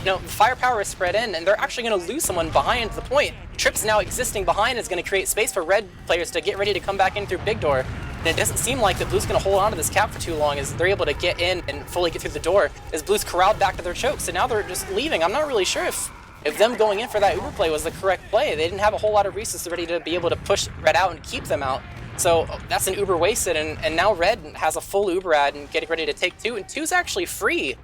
the firepower is spread in, and they're actually going to lose someone behind the point. Trip's now existing behind is going to create space for red players to get ready to come back in through big door. And it doesn't seem like that Blue's going to hold on to this cap for too long as they're able to get in and fully get through the door as Blue's corralled back to their choke. So now they're just leaving. I'm not really sure if them going in for that Uber play was the correct play. They didn't have a whole lot of resources ready to be able to push red out and keep them out. So that's an Uber wasted, and now red has a full Uber ad and getting ready to take 2, and 2's actually free.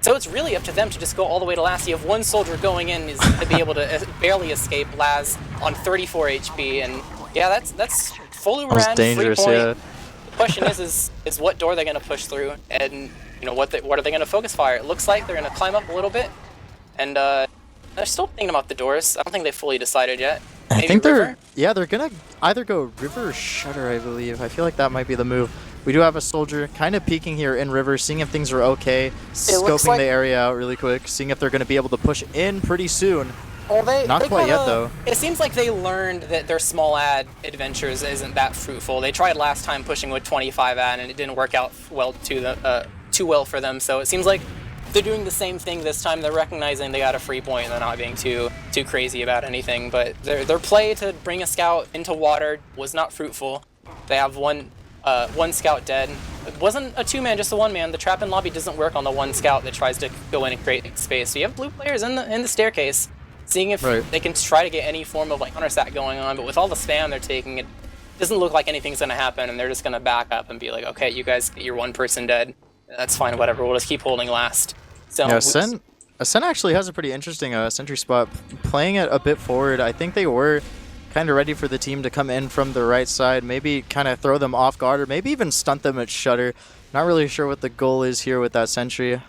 So it's really up to them to just go all the way to last. You have one soldier going in is to be able to barely escape Laz on 34 HP, and yeah, that's full Uber ad,
dangerous,
3 point.
yeah.
The question is what door they're going to push through, and what are they going to focus fire? It looks like they're going to climb up a little bit, and they're still thinking about the doors. I don't think they fully decided yet. Maybe
I think
River?
they're gonna either go River or Shutter, I believe. I feel like that might be the move. We do have a soldier kind of peeking here in River, seeing if things are okay, scoping the area out really quick, seeing if they're going to be able to push in pretty soon.
Well,
Not quite yet, though.
It seems like they learned that their small ad adventures isn't that fruitful. They tried last time pushing with 25 ad, and it didn't work out too well for them. So it seems like they're doing the same thing this time. They're recognizing they got a free point and they're not being too crazy about anything. But their play to bring a scout into water was not fruitful. They have one scout dead. It wasn't a 2-man, just a 1-man. The trap in lobby doesn't work on the 1 scout that tries to go in and create space. So you have blue players in the staircase, seeing if they can try to get any form of counter-sat going on. But with all the spam they're taking, it doesn't look like anything's going to happen, and they're just going to back up and be like, okay, you guys get your 1 person dead. That's fine, whatever. We'll just keep holding last. So
yeah, Ascent actually has a pretty interesting sentry spot, playing it a bit forward. I think they were kind of ready for the team to come in from the right side, maybe kind of throw them off guard, or maybe even stunt them at Shutter. Not really sure what the goal is here with that sentry,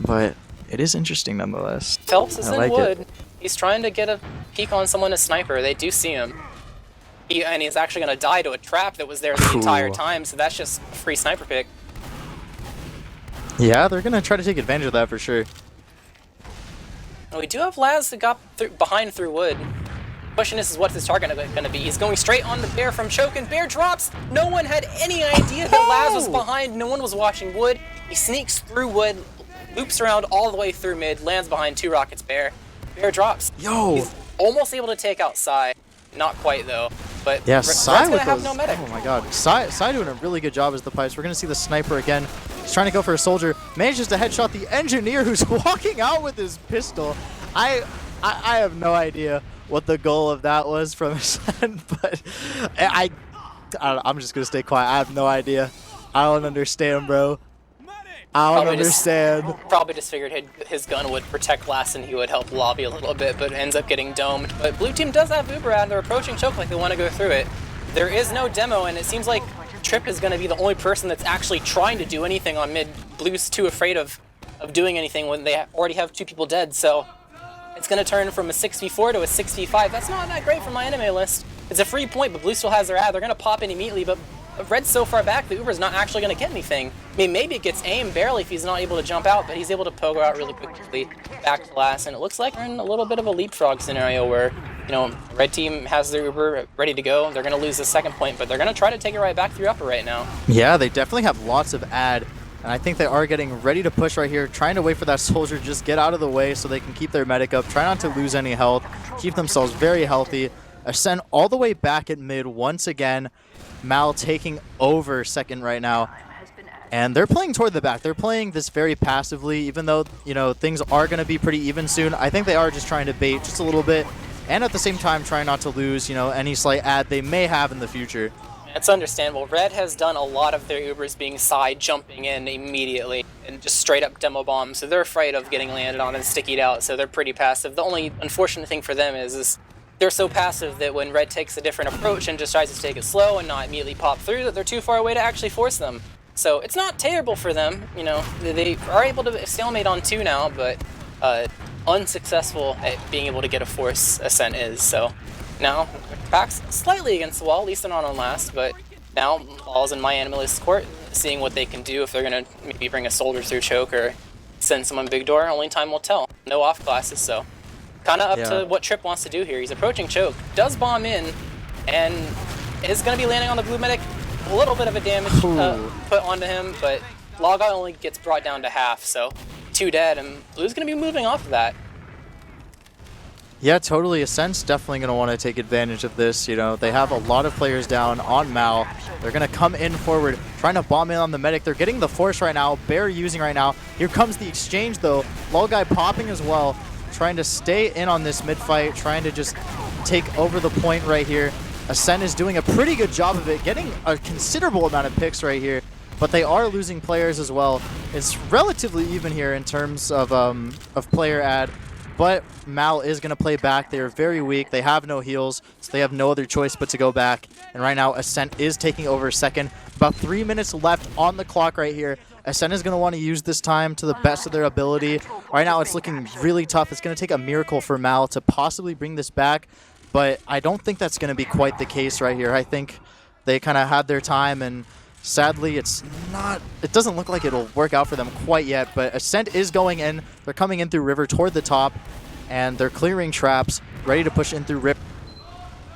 but it is interesting nonetheless.
Phelps is in wood.
It.
He's trying to get a peek on someone, a sniper. They do see him. And he's actually going to die to a trap that was there the entire time, so that's just a free sniper pick.
Yeah, they're going to try to take advantage of that for sure.
We do have Laz that got behind through wood. Question is what his target going to be. He's going straight on the Bear from choke, and Bear drops. No one had any idea that Laz was behind. No one was watching wood. He sneaks through wood, loops around all the way through mid, lands behind 2 rockets. Bear drops.
Yo!
He's almost able to take out Psy. Not quite though. But
yeah,
Red's
Psy
gonna
with
have
those.
no medic.
Oh my god, Psy doing a really good job as the pipes. We're gonna see the sniper again. He's trying to go for a soldier. Manages to headshot the engineer who's walking out with his pistol. I have no idea what the goal of that was from Ascent, but I'm just gonna stay quiet. I have no idea. I don't understand, bro. I don't understand.
Probably just figured his gun would protect Last and he would help lobby a little bit, but ends up getting domed. But blue team does have Uber ad. They're approaching choke like they want to go through it. There is no demo, and it seems like Trip is going to be the only person that's actually trying to do anything on mid. Blue's too afraid of doing anything when they already have 2 people dead, so it's going to turn from a 6v4 to a 6v5. That's not that great for my enemy list. It's a free point, but blue still has their ad. They're going to pop in immediately, but red's so far back, the Uber's not actually going to get anything. I mean, maybe it gets aimed barely if he's not able to jump out, but he's able to pogo out really quickly back to last, and it looks like we're in a little bit of a leapfrog scenario where, red team has their Uber ready to go. They're going to lose the 2nd point, but they're going to try to take it right back through upper right now.
Yeah, they definitely have lots of ad, and I think they are getting ready to push right here, trying to wait for that soldier to just get out of the way so they can keep their medic up, try not to lose any health, keep themselves very healthy. Ascent all the way back at mid once again. Mal taking over 2nd right now, and they're playing toward the back. They're playing this very passively, even though things are going to be pretty even soon. I think they are just trying to bait just a little bit, and at the same time trying not to lose any slight ad they may have in the future.
It's understandable. Red has done a lot of their Ubers being side jumping in immediately and just straight up demo bombs, so they're afraid of getting landed on and stickied out, so they're pretty passive. The only unfortunate thing for them is they're so passive that when red takes a different approach and just tries to take it slow and not immediately pop through, that they're too far away to actually force them. So it's not terrible for them, they are able to stalemate on 2 now, but unsuccessful at being able to get a force. Ascent is. So now back's slightly against the wall, at least they're not on last, but now ball's in my animalist's court, seeing what they can do if they're going to maybe bring a soldier through choke or send someone big door. Only time will tell. No off classes, so kind of up to what Trip wants to do here. He's approaching choke, does bomb in, and is going to be landing on the blue medic. A little bit of a damage put onto him, but Log only gets brought down to half, so 2 dead, and Blue's going to be moving off of that.
Yeah, totally. Ascent's definitely going to want to take advantage of this. You know, they have a lot of players down on Mal. They're going to come in forward, trying to bomb in on the medic. They're getting the force right now. Bear using right now. Here comes the exchange, though. Lol guy popping as well, trying to stay in on this mid fight, trying to just take over the point right here. Ascent is doing a pretty good job of it, getting a considerable amount of picks right here, but they are losing players as well. It's relatively even here in terms of player add. But Mal is going to play back. They are very weak. They have no heals, so they have no other choice but to go back. And right now, Ascent is taking over second. About 3 minutes left on the clock right here. Ascent is going to want to use this time to the best of their ability. Right now, it's looking really tough. It's going to take a miracle for Mal to possibly bring this back. But I don't think that's going to be quite the case right here. I think they kind of had their time, and sadly, it doesn't look like it'll work out for them quite yet, but Ascent is going in. They're coming in through River toward the top, and they're clearing traps, ready to push in through River.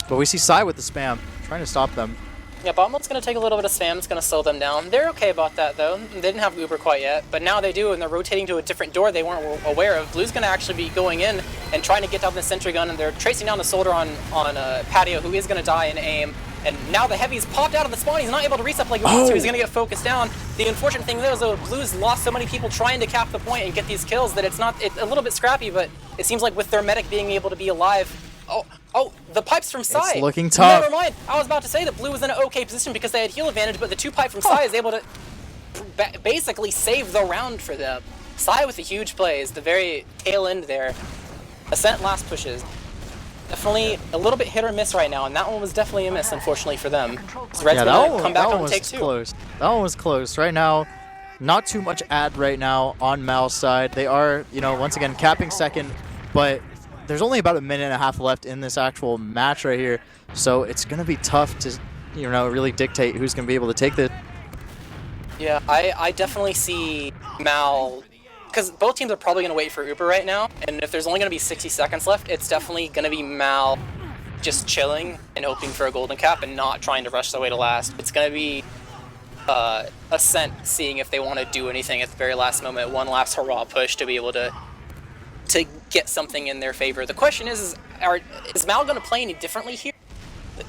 But we see Sai with the spam, trying to stop them.
Yeah, bot mode's going to take a little bit of spam. It's going to slow them down. They're okay about that, though. They didn't have Uber quite yet, but now they do, and they're rotating to a different door they weren't aware of. Blue's going to actually be going in and trying to get down the sentry gun, and they're tracing down the soldier on Patio, who is going to die in aim. And now the Heavy's popped out of the spawn. He's not able to reset like he wants to. He's going to get focused down. The unfortunate thing though is that Blue's lost so many people trying to cap the point and get these kills that it's a little bit scrappy, but it seems like with their medic being able to be alive. Oh, the pipes from Sai.
It's looking tough.
Never mind. I was about to say that Blue was in an okay position because they had heal advantage, but the 2 pipe from Sai is able to basically save the round for them. Sai with the huge plays, the very tail end there. Ascent last pushes. Definitely a little bit hit or miss right now, and that one was definitely a miss, unfortunately for them. So Red's gonna come back on take 2.
Close. That one was close. Right now, not too much ad right now on Mal's side. They are, you know, once again capping second, but there's only about a minute and a half left in this actual match right here, so it's gonna be tough to, you know, really dictate who's gonna be able to take this.
Yeah, I definitely see Mal, because both teams are probably going to wait for Uber right now, and if there's only going to be 60 seconds left, it's definitely going to be Mal just chilling and hoping for a golden cap and not trying to rush their way to last. It's going to be Ascent seeing if they want to do anything at the very last moment, one last hurrah push to be able to get something in their favor. The question is Mal going to play any differently here?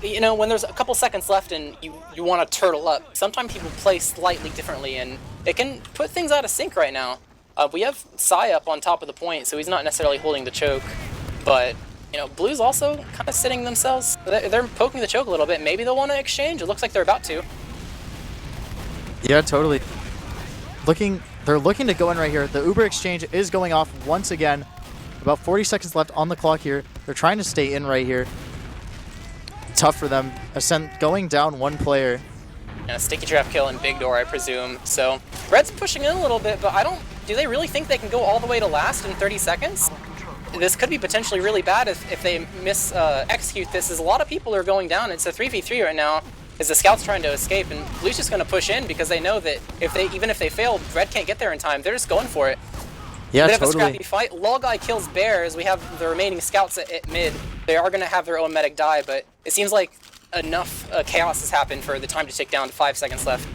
You know, when there's a couple seconds left and you want to turtle up, sometimes people play slightly differently, and it can put things out of sync right now. We have Sai up on top of the point, so he's not necessarily holding the choke, but, you know, Blue's also kind of sitting themselves. They're poking the choke a little bit. Maybe they'll want to exchange. It looks like they're about to.
Yeah, totally. They're looking to go in right here. The Uber exchange is going off once again. About 40 seconds left on the clock here. They're trying to stay in right here. Tough for them. Ascent going down 1 player.
And a sticky trap kill in big door, I presume. So Red's pushing in a little bit, but do they really think they can go all the way to last in 30 seconds? This could be potentially really bad if they execute this, as a lot of people are going down. It's a 3v3 right now, as the Scout's trying to escape, and Blue's just going to push in because they know that even if they fail, Red can't get there in time. They're just going for it.
Yeah,
Bit of
totally.
a scrappy fight. Lol guy kills Bear as we have the remaining Scouts at mid. They are going to have their own medic die, but it seems like enough chaos has happened for the time to tick down to 5 seconds left.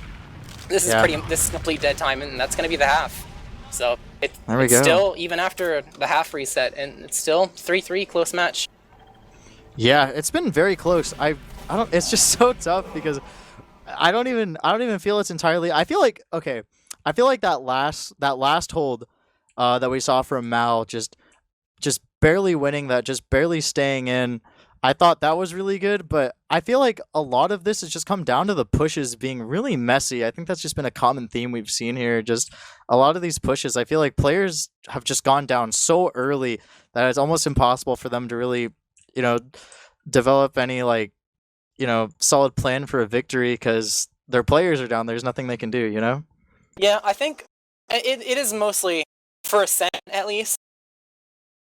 This is complete dead time, and that's going to be the half. So it's still, even after the half reset, and it's still 3-3 close match. Yeah,
it's been very close. I don't. It's just so tough because I don't even feel it's entirely. I feel like that last hold that we saw from Mal, just barely winning that, just barely staying in. I thought that was really good, but I feel like a lot of this has just come down to the pushes being really messy. I think that's just been a common theme we've seen here. Just a lot of these pushes, I feel like players have just gone down so early that it's almost impossible for them to really, you know, develop any, like, you know, solid plan for a victory because their players are down. There's nothing they can do, you know?
Yeah, I think it is mostly, for Ascent at least,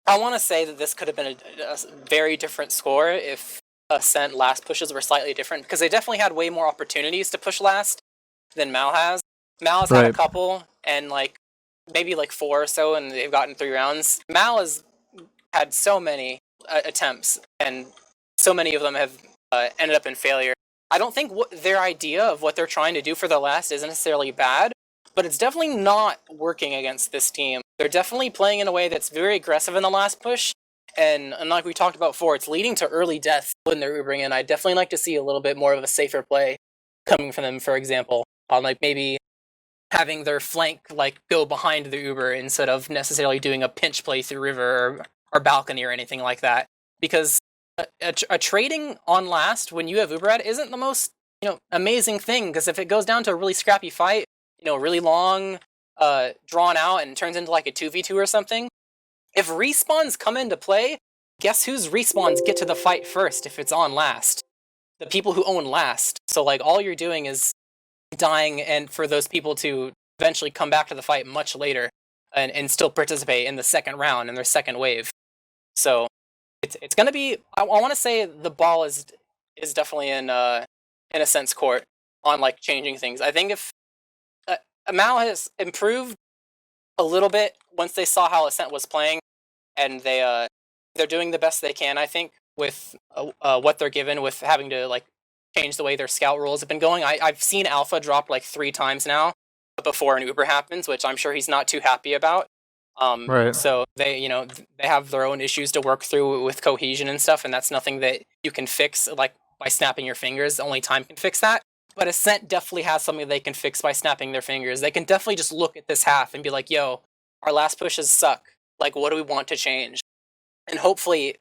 I want to say that this could have been a very different score if Ascent last pushes were slightly different, because they definitely had way more opportunities to push last than Mal has. Mal has had a couple, and maybe 4 or so, and they've gotten 3 rounds. Mal has had so many attempts, and so many of them have ended up in failure. I don't think their idea of what they're trying to do for the last is necessarily bad, but it's definitely not working against this team. They're definitely playing in a way that's very aggressive in the last push, and like we talked about before, it's leading to early deaths when they're Ubering in. I'd definitely like to see a little bit more of a safer play coming from them, for example, on like maybe having their flank like go behind the Uber instead of necessarily doing a pinch play through river or balcony or anything like that. Because a trading on last when you have Uber at isn't the most amazing thing, because if it goes down to a really scrappy fight, really long, drawn out, and turns into like a 2v2 or something, if respawns come into play, guess whose respawns get to the fight first if it's on last? The people who own last. So like all you're doing is dying, and for those people to eventually come back to the fight much later and still participate in the second round in their second wave. So it's going to be, I want to say the ball is definitely in Ascent's court on like changing things. I think if Mal has improved a little bit once they saw how Ascent was playing, and they're doing the best they can, I think, with what they're given, with having to like change the way their scout rules have been going. I've seen Alpha drop like 3 times now before an Uber happens, which I'm sure he's not too happy about.
Right.
So they they have their own issues to work through with cohesion and stuff, and that's nothing that you can fix like by snapping your fingers. Only time can fix that. But Ascent definitely has something they can fix by snapping their fingers. They can definitely just look at this half and be like, yo, our last pushes suck. Like, what do we want to change? And hopefully,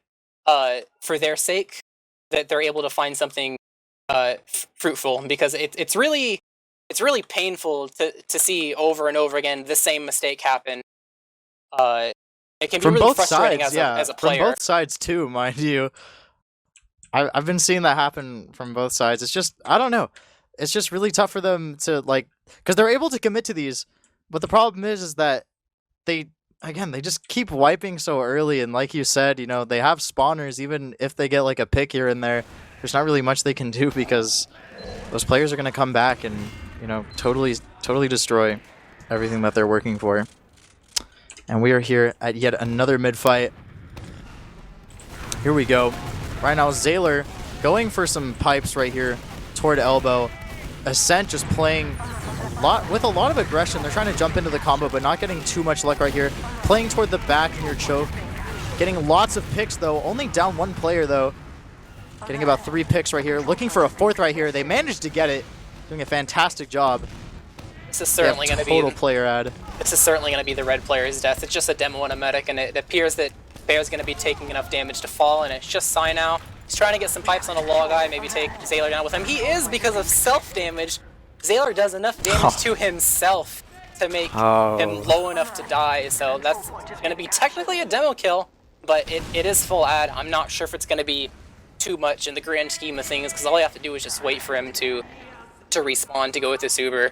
for their sake, that they're able to find something fruitful, because it's really painful to see over and over again the same mistake happen. It can be
From
really
both
frustrating
sides,
as a player.
From both sides too, mind you. I've been seeing that happen from both sides. It's just, I don't know. It's just really tough for them to like, because they're able to commit to these, but the problem is that they just keep wiping so early, and like you said, they have spawners. Even if they get like a pick here and there, there's not really much they can do, because those players are going to come back and totally destroy everything that they're working for. And we are here at yet another mid fight. Here we go. Right now, Zaylor going for some pipes right here toward elbow. Ascent just playing with a lot of aggression. They're trying to jump into the combo, but not getting too much luck right here. Playing toward the back near choke. Getting lots of picks, though. Only down 1 player, though. Getting about 3 picks right here. Looking for a 4th right here. They managed to get it. Doing a fantastic job.
This is certainly going to be
total player ad.
This is certainly going to be the red player's death. It's just a demo and a medic, and it appears that Bear's going to be taking enough damage to fall, and it's just Psy now. He's trying to get some pipes on a law guy, maybe take Zaylor down with him. He is, because of self-damage. Zaylor does enough damage to himself to make him low enough to die, so that's going to be technically a demo kill, but it is full ad. I'm not sure if it's going to be too much in the grand scheme of things, because all you have to do is just wait for him to respawn to go with this Uber.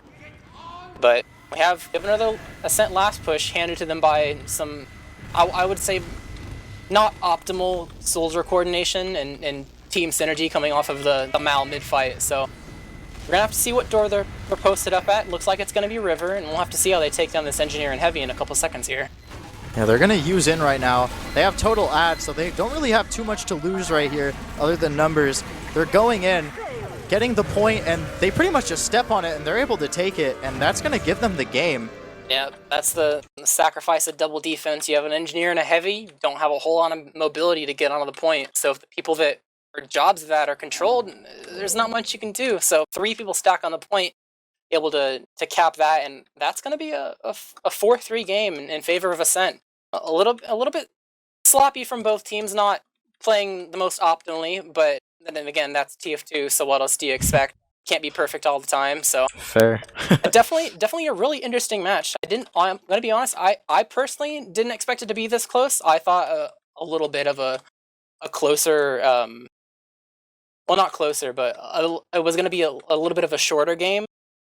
But we have another Ascent last push handed to them by some, I would say, not optimal soldier coordination and team synergy coming off of the Mal mid-fight. So we're going to have to see what door they're posted up at. Looks like it's going to be River, and we'll have to see how they take down this Engineer and Heavy in a couple seconds here.
Yeah, they're going to use in right now. They have total ad, so they don't really have too much to lose right here other than numbers. They're going in, getting the point, and they pretty much just step on it, and they're able to take it, and that's going to give them the game.
Yeah, that's the sacrifice of double defense. You have an Engineer and a Heavy, you don't have a whole lot of mobility to get onto the point. So if the people that are jobs that are controlled, there's not much you can do. So 3 people stack on the point, able to cap that, and that's going to be a 4-3 game in favor of Ascent. A little bit sloppy from both teams, not playing the most optimally, but then again, that's TF2, so what else do you expect? Can't be perfect all the time, so
fair.
definitely a really interesting match. I'm gonna be honest, I personally didn't expect it to be this close. I thought a little bit of a closer, well, not closer, but it was gonna be a little bit of a shorter game,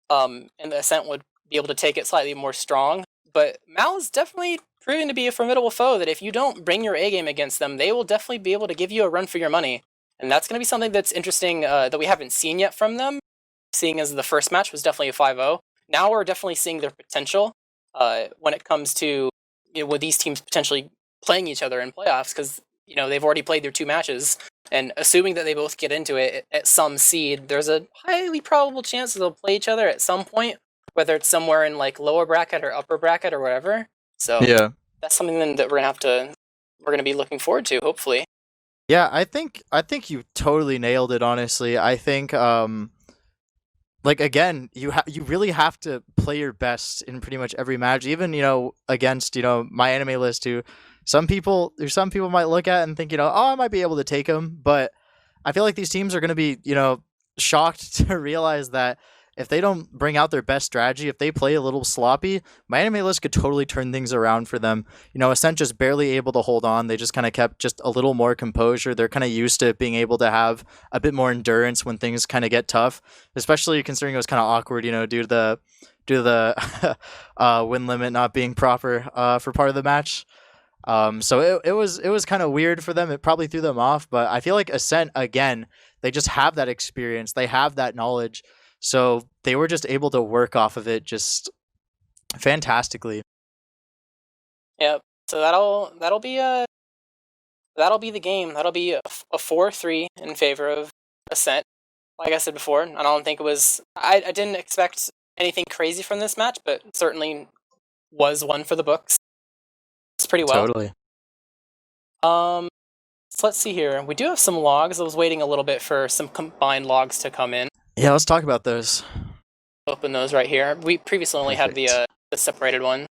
and the Ascent would be able to take it slightly more strong. But Mal is definitely proving to be a formidable foe that if you don't bring your A game against them, they will definitely be able to give you a run for your money. And that's going to be something that's interesting that we haven't seen yet from them, seeing as the first match was definitely a 5-0. Now we're definitely seeing their potential when it comes to with these teams potentially playing each other in playoffs, because they've already played their 2 matches, and assuming that they both get into it at some seed, there's a highly probable chance that they'll play each other at some point. whether it's somewhere in like lower bracket or upper bracket or whatever. So
Yeah.
that's something then that we're gonna be looking forward to, hopefully.
Yeah, I think you totally nailed it. Honestly, I think like again, you really have to play your best in pretty much every match, even against my anime list, who some people might look at and think oh, I might be able to take him, but I feel like these teams are going to be shocked to realize that if they don't bring out their best strategy, if they play a little sloppy, my anime list could totally turn things around for them. Ascent just barely able to hold on. They just kind of kept just a little more composure. They're kind of used to being able to have a bit more endurance when things kind of get tough, especially considering it was kind of awkward, due to the win limit not being proper for part of the match. So it was kind of weird for them. It probably threw them off, but I feel like Ascent again, they just have that experience, they have that knowledge, so they were just able to work off of it just fantastically.
Yep. So that'll be the game. That'll be a 4-3 in favor of Ascent. Like I said before, I don't think it was. I didn't expect anything crazy from this match, but certainly was one for the books. It's pretty well.
Totally.
So let's see here. We do have some logs. I was waiting a little bit for some combined logs to come in.
Yeah, let's talk about those.
Open those right here. We previously only had the separated one.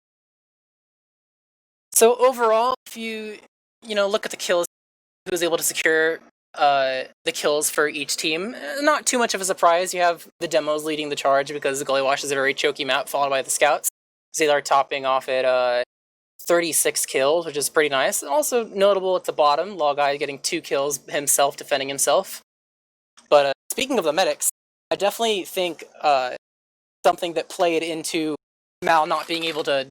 So overall, if you look at the kills, who was able to secure the kills for each team, not too much of a surprise. You have the demos leading the charge because the Gully Wash is a very choky map, followed by the scouts. Zalar topping off at 36 kills, which is pretty nice. Also notable at the bottom, Logeye getting 2 kills himself, defending himself. But speaking of the medics, I definitely think something that played into Mal not being able to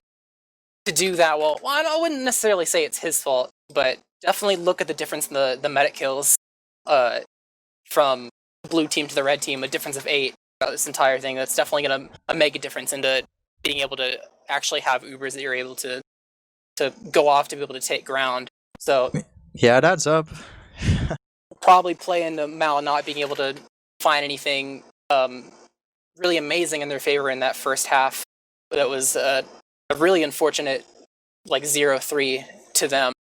do that well. Well, I wouldn't necessarily say it's his fault, but definitely look at the difference in the medic kills from the blue team to the red team, a difference of 8 throughout this entire thing. That's definitely going to make a difference into being able to actually have Ubers that you're able to go off to be able to take ground. So
yeah, it adds up.
Probably play into Mal not being able to find anything really amazing in their favor in that first half. That was a really unfortunate 0-3 to them.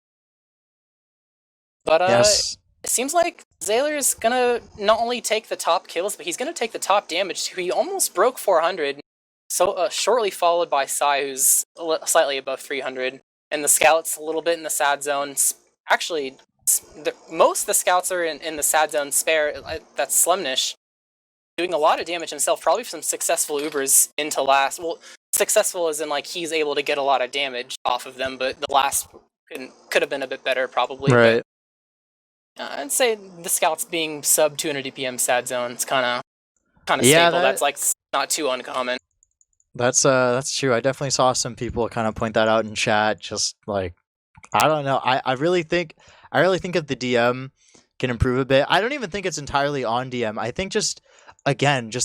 But
Yes.
it seems like Zaler's gonna not only take the top kills, but he's gonna take the top damage too. He almost broke 400, so shortly followed by Sai, who's slightly above 300, and the scouts a little bit in the sad zone. Actually, most of the scouts are in the sad zone spare. That's Slemnish, doing a lot of damage himself, probably some successful Ubers into last. Well, successful as in he's able to get a lot of damage off of them, but the last could have been a bit better probably.
Right.
But, I'd say the scouts being sub 200 DPM sad zone is kind of
Yeah,
staple. That's not too uncommon.
That's true. I definitely saw some people kind of point that out in chat. Just I don't know. I really think if the DM can improve a bit. I don't even think it's entirely on DM. I think just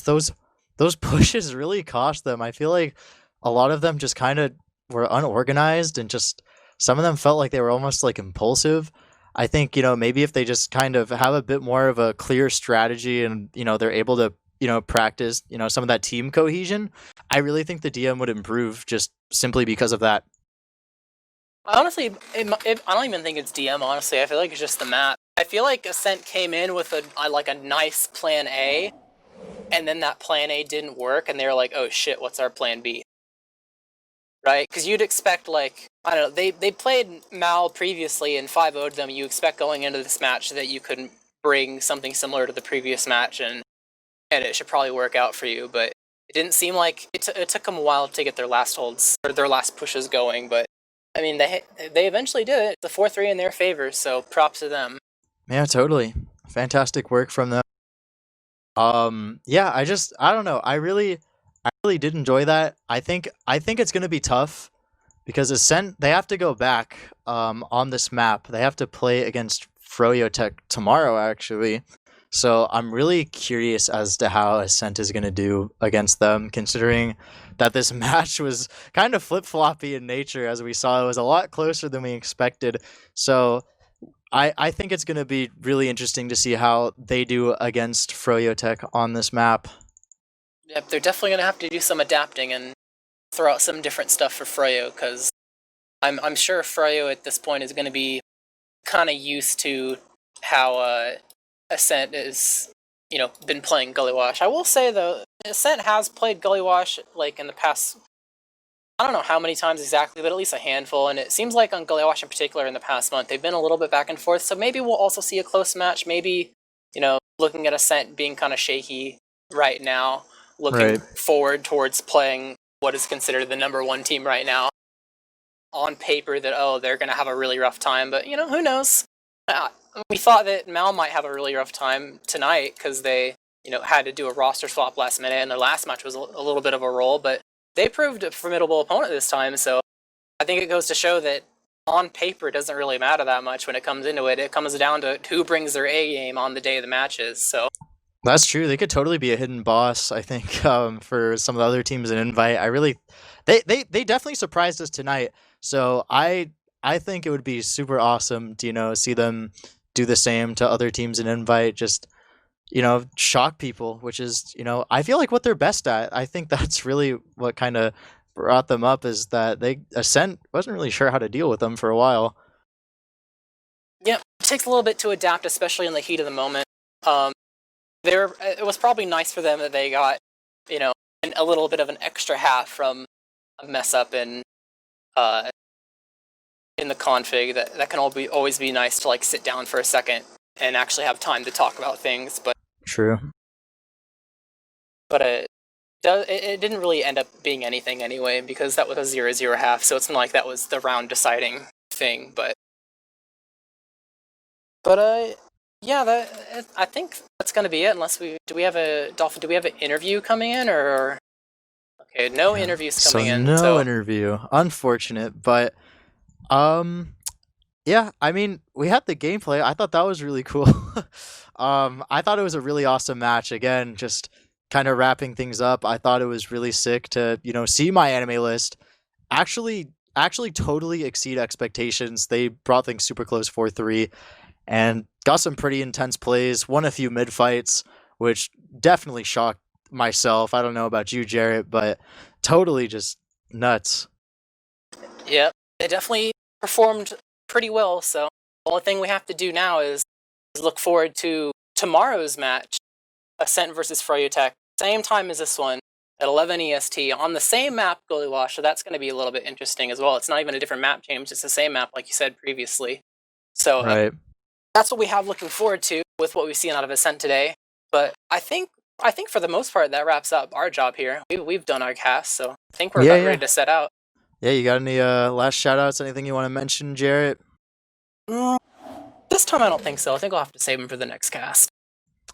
those pushes really cost them. I feel like a lot of them just kind of were unorganized, and just some of them felt like they were almost impulsive. I think maybe if they just kind of have a bit more of a clear strategy, and they're able to practice some of that team cohesion, I really think the DM would improve just simply because of that.
Honestly, I don't even think it's DM. Honestly, I feel like it's just the map. I feel like Ascent came in with a nice plan A, and then that plan A didn't work, and they were like, "Oh shit, what's our plan B?" Right? Because you'd expect I don't know. They played Mal previously and 5-0'd them. You expect going into this match that you could bring something similar to the previous match, and it should probably work out for you. But it didn't seem like it took them a while to get their last holds or their last pushes going. But I mean, they eventually did it. It's a 4-3 in their favor, so props to them.
Yeah, totally. Fantastic work from them. Yeah, I don't know. I really did enjoy that. I think it's gonna be tough because Ascent, they have to go back on this map. They have to play against Froyotech tomorrow, actually. So I'm really curious as to how Ascent is gonna do against them, considering that this match was kind of flip-floppy in nature. As we saw, it was a lot closer than we expected. So I think it's going to be really interesting to see how they do against Froyotech on this map.
Yep, they're definitely going to have to do some adapting and throw out some different stuff for Fryo, because I'm sure Fryo at this point is going to be kind of used to how Ascent is, been playing Gully Wash. I will say though, Ascent has played Gully Wash like in the past. I don't know how many times exactly, but at least a handful. And it seems like on Gully Wash in particular in the past month, they've been a little bit back and forth. So maybe we'll also see a close match. Maybe, looking at Ascent being kind of shaky right now, looking forward towards playing what is considered the #1 team right now. On paper, that they're going to have a really rough time, but who knows? We thought that Mal might have a really rough time tonight because they had to do a roster swap last minute, and their last match was a little bit of a roll, but they proved a formidable opponent this time. So I think it goes to show that on paper it doesn't really matter that much when it comes into it. It comes down to who brings their A game on the day of the matches. So
that's true. They could totally be a hidden boss, I think, for some of the other teams in Invite. They definitely surprised us tonight. So I think it would be super awesome to see them do the same to other teams in Invite. Just shock people, which is I feel like what they're best at. I think that's really what kind of brought them up, is that Ascent wasn't really sure how to deal with them for a while.
Yeah, it takes a little bit to adapt, especially in the heat of the moment. It was probably nice for them that they got a little bit of an extra half from a mess up in the config. That can always be nice to like sit down for a second and actually have time to talk about things. But
true.
But it didn't really end up being anything anyway, because that was a 0-0 half, so it's not like that was the round deciding thing. But yeah, I think that's gonna be it. Unless do we have an interview coming in, or okay, no interviews coming in.
No interview. Unfortunate, but yeah, I mean, we had the gameplay. I thought that was really cool. I thought it was a really awesome match. Again, just kind of wrapping things up. I thought it was really sick to, see my anime list actually totally exceed expectations. They brought things super close 4-3 and got some pretty intense plays, won a few mid fights, which definitely shocked myself. I don't know about you, Jarrett, but totally just nuts.
Yeah, they definitely performed pretty well. So the only thing we have to do now is look forward to tomorrow's match, Ascent versus Fryotech, same time as this one at 11 EST on the same map, Gully Wash. So that's going to be a little bit interesting as well. It's not even a different map change; it's the same map, like you said previously. So that's what we have looking forward to with what we've seen out of Ascent today. But I think for the most part that wraps up our job here. We've done our cast, so I think we're about ready to set out.
Yeah, you got any last shout-outs? Anything you want to mention, Jarrett?
This time I don't think so. I think I'll have to save them for the next cast.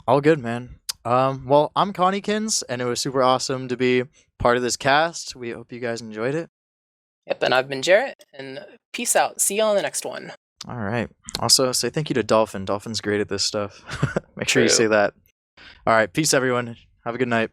All good, man. Well, I'm Conniekins, and it was super awesome to be part of this cast. We hope you guys enjoyed it.
Yep, and I've been Jarrett, and peace out. See you on the next one.
All right. Also, say thank you to Dolphin. Dolphin's great at this stuff. Make sure you say that. All right. Peace, everyone. Have a good night.